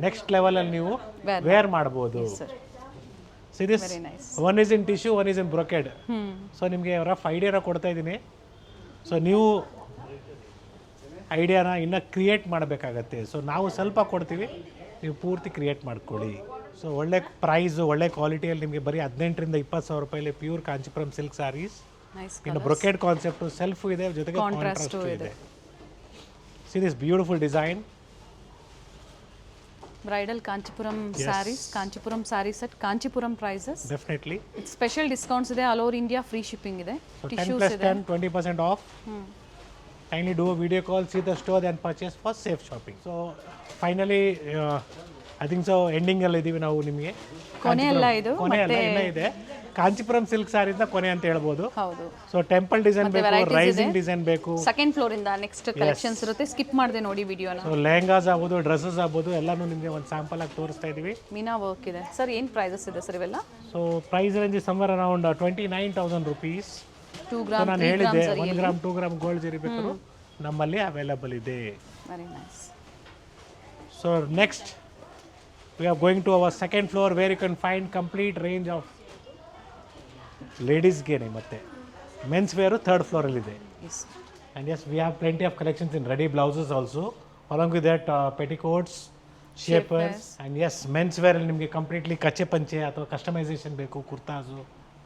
ನೆಕ್ಸ್ಟ್ ಲೆವೆಲಲ್ಲಿ ನೀವು ವೇರ್ ಮಾಡ್ಬೋದು. See this one is in tissue, one is in brocade. So ನಿಮಗೆ ರಫ್ ಐಡಿಯಾನ ಕೊಡ್ತಾ ಇದ್ದೀನಿ. ಸೊ ನೀವು ಐಡಿಯಾನ ಇನ್ನೂ ಕ್ರಿಯೇಟ್ ಮಾಡಬೇಕಾಗತ್ತೆ. ಸೊ ನಾವು ಸ್ವಲ್ಪ ಕೊಡ್ತೀವಿ, ನೀವು ಪೂರ್ತಿ ಕ್ರಿಯೇಟ್ ಮಾಡ್ಕೊಳ್ಳಿ. ಸೊ ಒಳ್ಳೆ ಪ್ರೈಸು, ಒಳ್ಳೆ ಕ್ವಾಲಿಟಿಯಲ್ಲಿ ನಿಮಗೆ ಬರೀ 18,000 to 20,000 ರೂಪಾಯಲ್ಲಿ ಪ್ಯೂರ್ ಕಾಂಚಿಪುರಂ ಸಿಲ್ಕ್ ಸ್ಯಾರೀಸ್. ಇನ್ನು ಬ್ರೊಕೆಡ್ ಕಾನ್ಸೆಪ್ಟು ಸೆಲ್ಫು ಇದೆ, ಜೊತೆಗೆ ಕಾಂಟ್ರಾಸ್ಟು ಇದೆ. See this beautiful design. Bridal Kanchipuram saris, Kanchipuram saris at Kanchipuram prices. Definitely special discounts ಇದೆ. All over India free shipping ಇದೆ. 10+10 20% off. Kindly do a video call, see the store, then purchase for safe shopping. So finally, I think so ending ಅಲ್ಲಿ ಇದೀವಿ ನಾವು. ನಿಮಗೆ ಕೊನೆ ಅಲ್ಲ ಇದು, ಕೊನೆ ಅಲ್ಲ, ಇನ್ನೂ ಇದೆ. ಕಾಂಚಿಪುರಂ ಸಿಲ್ಕ್ ಸ್ಯಾರೀಸ್ ಕೊನೆ ಅಂತ ಹೇಳ್ಬೋದು. ಹೌದು. ಸೊ ಟೆಂಪಲ್ ಡಿಸೈನ್ ಬೇಕು, ರೈಸಿಂಗ್ ಡಿಸೈನ್ ಬೇಕು. ಸೆಕೆಂಡ್ ಫ್ಲೋರ್ ಇಂದ ನೆಕ್ಸ್ಟ್ ಕಲೆಕ್ಷನ್ಸ್ ಇರುತ್ತೆ. ಸ್ಕಿಪ್ ಮಾಡದೆ ನೋಡಿ ವಿಡಿಯೋನ. ಸೊ ಲೆಹಂಗಾಸ್ ಆಗ್ಬೋದು, ಡ್ರೆಸ್ಸಸ್ ಆಗ್ಬೋದು, ಎಲ್ಲಾನು ನಿಮಗೆ ಒಂದು ಸ್ಯಾಂಪಲ್ ಆಗಿ ತೋರಿಸ್ತಾ ಇದೀವಿ. ಮೀನಾ ವರ್ಕ್ ಇದೆ ಸರ್. ಏನು ಪ್ರೈಸಸ್ ಇದೆ ಸರ್ ಇವೆಲ್ಲ? So price range somewhere around 29,000 rupees. 2 gram, ನಾನು ಹೇಳಿದ್ದೆ 1 ಗ್ರಾಮ್ 2 ಗ್ರಾಮ್ ಗೋಲ್ಡ್ ಜರಿ ಬೇಕಾದ್ರೂ ನಮ್ಮಲ್ಲಿ ಅವೈಲಬಲ್ ಇದೆ. Very nice. So next we are going to our second floor where you can find complete range of ladies ಗೆ ಮತ್ತೆ men's wear third floor ಅಲ್ಲಿ ಇದೆ. And yes, we have plenty of collections in ready blouses also, along with that petticoats, shapers, and yes, men's wear ಅಲ್ಲಿ ನಿಮಗೆ completely ಕಚ್ಚೆ ಪಂಚೆ ಅಥವಾ customisation ಬೇಕು, kurtas,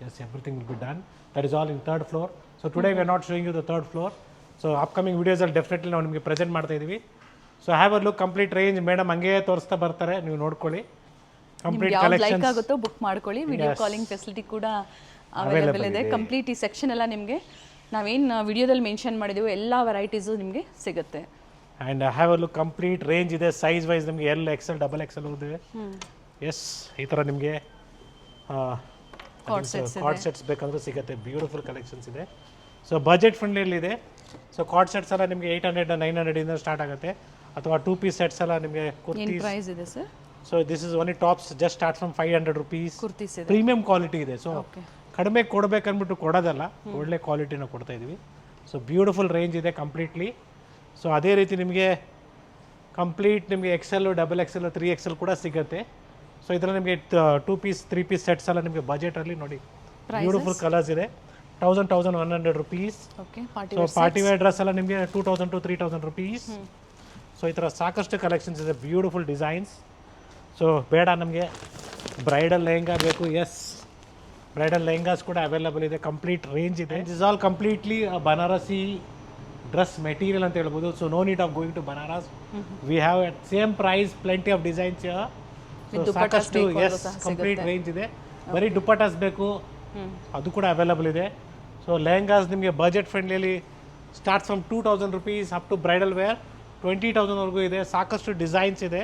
yes, everything will be done. That is all in third floor. So today we are not showing you the third floor. So upcoming videos ಅಲ್ಲಿ definitely ನಾವು ನಿಮಗೆ present ಮಾಡ್ತಾ ಇದ್ದೀವಿ. So have a look, complete range madam ಹಂಗೆ ತೋರಿಸ್ತಾ ಬರ್ತಾರೆ, ನೀವು ನೋಡ್ಕೊಳ್ಳಿ. ಕಂಪ್ಲೀಟ್ ಕಲೆಕ್ಷನ್ಸ್ ಲೈಕ್ ಆಗುತ್ತೋ ಬುಕ್ ಮಾಡ್ಕೊಳ್ಳಿ. ವಿಡಿಯೋ ಕಾಲಿಂಗ್ ಫೆಸಿಲಿಟಿ ಕೂಡ ಅವೈಲೇಬಲ್ ಇದೆ. ಕಂಪ್ಲೀಟ್ ಈ ಸೆಕ್ಷನ್ ಎಲ್ಲ ನಿಮಗೆ ನಾವೇನು ವಿಡಿಯೋದಲ್ಲಿ ಮೆನ್ಷನ್ ಮಾಡಿದೀವೋ ಎಲ್ಲ ವೆರೈಟೀಸು ನಿಮಗೆ ಸಿಗುತ್ತೆ. And have a look, complete range ಇದೆ. ಸೈಜ್ ವೈಸ್ ನಿಮಗೆ L, XL, XXL ಇದೆ. ಎಸ್, ಈ ಥರ ನಿಮಗೆ ಕಾರ್ಡ್ ಸೆಟ್ಸ್ ಬೇಕಂದ್ರೆ ಸಿಗುತ್ತೆ. ಬ್ಯೂಟಿಫುಲ್ ಕಲೆಕ್ಷನ್ಸ್ ಇದೆ. ಸೊ ಬಜೆಟ್ ಫ್ರೆಂಡ್ಲಿ ಇದೆ. ಸೊ ಕಾರ್ಡ್ ಸೆಟ್ಸ್ ಎಲ್ಲ ನಿಮಗೆ 800 900 ಇಂದ ಸ್ಟಾರ್ಟ್ ಆಗುತ್ತೆ. ಅಥವಾ 2 ಪೀಸ್ ಸೆಟ್ಸ್ ಎಲ್ಲ ನಿಮಗೆ ಕುರ್ತೀಸ್ ಪ್ರೈಸ್ ಇದೆ sir. So this is only tops, just start from 500 rupees. Kurtis ಇದೆ, ಪ್ರೀಮಿಯಂ ಕ್ವಾಲಿಟಿ ಇದೆ. ಸೊ ಕಡಿಮೆ ಕೊಡಬೇಕನ್ಬಿಟ್ಟು ಕೊಡೋದಲ್ಲ, ಒಳ್ಳೆ ಕ್ವಾಲಿಟಿನ ಕೊಡ್ತಾ ಇದೀವಿ. ಸೊ ಬ್ಯೂಟಿಫುಲ್ ರೇಂಜ್ ಇದೆ ಕಂಪ್ಲೀಟ್ಲಿ. ಸೊ ಅದೇ ರೀತಿ ನಿಮಗೆ ಕಂಪ್ಲೀಟ್ ನಿಮಗೆ XL, XXL, 3XL ಕೂಡ ಸಿಗುತ್ತೆ. ಸೊ ಇದರಲ್ಲಿ ನಿಮಗೆ 2 ಪೀಸ್ 3 ಪೀಸ್ ಸೆಟ್ಸ್ ಎಲ್ಲ ನಿಮಗೆ ಬಜೆಟಲ್ಲಿ ನೋಡಿ ಬ್ಯೂಟಿಫುಲ್ ಕಲರ್ಸ್ ಇದೆ. 1,100 rupees. So party wear dress ಎಲ್ಲ ನಿಮಗೆ 2,000 to 3,000 rupees. ಸೊ ಈ ಥರ ಸಾಕಷ್ಟು ಕಲೆಕ್ಷನ್ಸ್ ಇದೆ, ಬ್ಯೂಟಿಫುಲ್ ಡಿಸೈನ್ಸ್. ಸೊ ಬೇಡ ನಮಗೆ ಬ್ರೈಡಲ್ ಲೆಹಂಗಾ ಬೇಕು, ಎಸ್, ಬ್ರೈಡಲ್ ಲೆಹಂಗಾಸ್ ಕೂಡ ಅವೈಲಬಲ್ ಇದೆ. ಕಂಪ್ಲೀಟ್ ರೇಂಜ್ ಇದೆ. This all completely Banarasi dress material ಅಂತ ಹೇಳ್ಬೋದು. So no need of going to Banaras. We have at same price plenty of designs. So ಸಾಕಷ್ಟು, ಎಸ್, ಕಂಪ್ಲೀಟ್ ರೇಂಜ್ ಇದೆ. ಬರೀ ದುಪ್ಪಟಾಸ್ ಬೇಕು, ಅದು ಕೂಡ ಅವೈಲಬಲ್ ಇದೆ. ಸೊ ಲೆಹಂಗಾಸ್ ನಿಮಗೆ ಬಜೆಟ್ ಫ್ರೆಂಡ್ಲಿಯಲ್ಲಿ start from 2,000 rupees up to bridal wear 20,000 ವರೆಗೂ ಇದೆ. ಸಾಕಷ್ಟು ಡಿಸೈನ್ಸ್ ಇದೆ.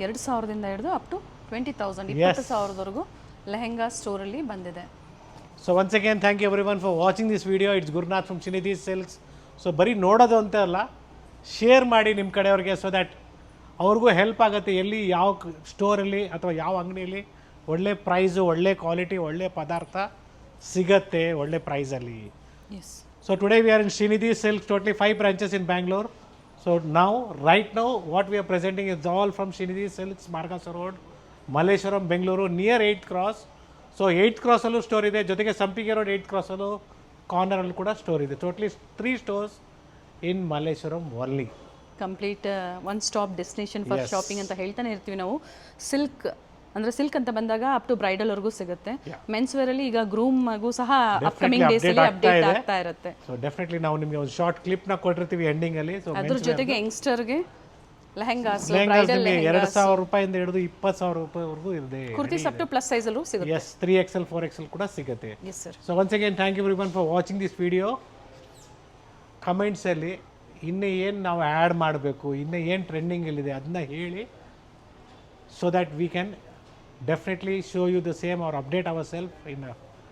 2,000ದಿಂದ ಹಿಡಿದು ಅಪ್ ಟು 20,000, 20,000ವರೆಗೂ ಲೆಹಂಗಾ ಸ್ಟೋರಲ್ಲಿ ಬಂದಿದೆ. So once again thank you everyone for watching this video. It's Gurunath from Shrinidhi Silks. So ಬರೀ ನೋಡೋದು ಅಂತ ಅಲ್ಲ, ಶೇರ್ ಮಾಡಿ ನಿಮ್ಮ ಕಡೆಯವ್ರಿಗೆ, ಸೊ ದ್ಯಾಟ್ ಅವ್ರಿಗೂ ಹೆಲ್ಪ್ ಆಗುತ್ತೆ. ಎಲ್ಲಿ ಯಾವ ಸ್ಟೋರಲ್ಲಿ ಅಥವಾ ಯಾವ ಅಂಗಡಿಯಲ್ಲಿ ಒಳ್ಳೆ ಪ್ರೈಸು, ಒಳ್ಳೆ ಕ್ವಾಲಿಟಿ, ಒಳ್ಳೆ ಪದಾರ್ಥ ಸಿಗತ್ತೆ ಒಳ್ಳೆ ಪ್ರೈಸಲ್ಲಿ. Yes So today we are in Srinidhi Silks, totally 5 branches in Bangalore. So right now, what we are presenting is all from Srinidhi Silks, Margasa Road, Malleshwaram, Bengaluru, near 8th Cross. So 8th Cross allu store ಇದೆ, ಜೊತೆಗೆ ಸಂಪಿಗೆ road 8th Cross allu corner ಅಲ್ಲಿ ಕೂಡ store ಇದೆ. Totally 3 stores in Malleshwaram only. Complete one stop destination for shopping ಅಂತ ಹೇಳ್ತಾನೆ ಇರ್ತೀವಿ ನಾವು. ಸಿಲ್ಕ್ ಅಂದ್ರೆ ಸಿಲ್ಕ್ ಅಂತ ಬಂದಾಗ ಅಪ್ ಟು ಬ್ರೈಡಲ್ ವರ್ಗೂ ಸಿಗುತ್ತೆ. ಮೆನ್ಸ್ ವೇರ್ ಅಲ್ಲಿ ಈಗ ಗ್ರೂಮ್ಗೂ ಸಹ ಅಪ್ಕಮಿಂಗ್ ಡೇಸ್ ಅಲ್ಲಿ ಅಪ್ಡೇಟ್ ಆಗ್ತಾ ಇರುತ್ತೆ. ಸೊ ಡೆಫಿನೆಟ್ಲಿ ನಾವು ನಿಮಗೆ ಒಂದು ಶಾರ್ಟ್ ಕ್ಲಿಪ್ ನ ಕೊಟ್ಟಿರ್ತೀವಿ ಎಂಡಿಂಗ್ ಅಲ್ಲಿ. ಸೊ ಅದ್ರ ಜೊತೆಗೆ ಯಂಗ್ಸ್ಟರ್ಗೆ ಲೆಹಂಗಾಸ್, $2,000 ರೂಪಾಯಿಂದ ಹಿಡಿದು $20,000 ರೂಪಾಯಿವರೆಗೂ ಇದೆ. Kurtis up to plus size ಅಲ್ಲೂ ಸಿಗುತ್ತೆ. ಎಸ್ 3XL 4XL ಕೂಡ ಸಿಗುತ್ತೆ. Yes sir. So once again thank you everyone for watching this video. ಕಮೆಂಟ್ಸಲ್ಲಿ ಇನ್ನೂ ಏನು ನಾವು ಆ್ಯಡ್ ಮಾಡಬೇಕು, ಇನ್ನೂ ಏನು ಟ್ರೆಂಡಿಂಗಲ್ಲಿದೆ ಅದನ್ನ ಹೇಳಿ. So that we can definitely show you the same or update our self in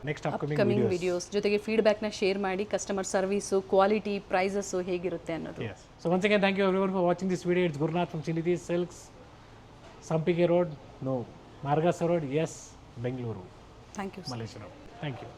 next upcoming videos. ಜೊತೆಗೆ ಫೀಡ್ಬ್ಯಾಕ್ನ ಶೇರ್ ಮಾಡಿ, ಕಸ್ಟಮರ್ ಸರ್ವಿಸು, ಕ್ವಾಲಿಟಿ, ಪ್ರೈಸಸ್ಸು ಹೇಗಿರುತ್ತೆ ಅನ್ನೋದು. So once again thank you everyone for watching this video. It's Gurunath from Srinidhi Silks, Sampige road, Margasa Road, yes, Bengaluru, thank you. Malleshwaram. Thank you.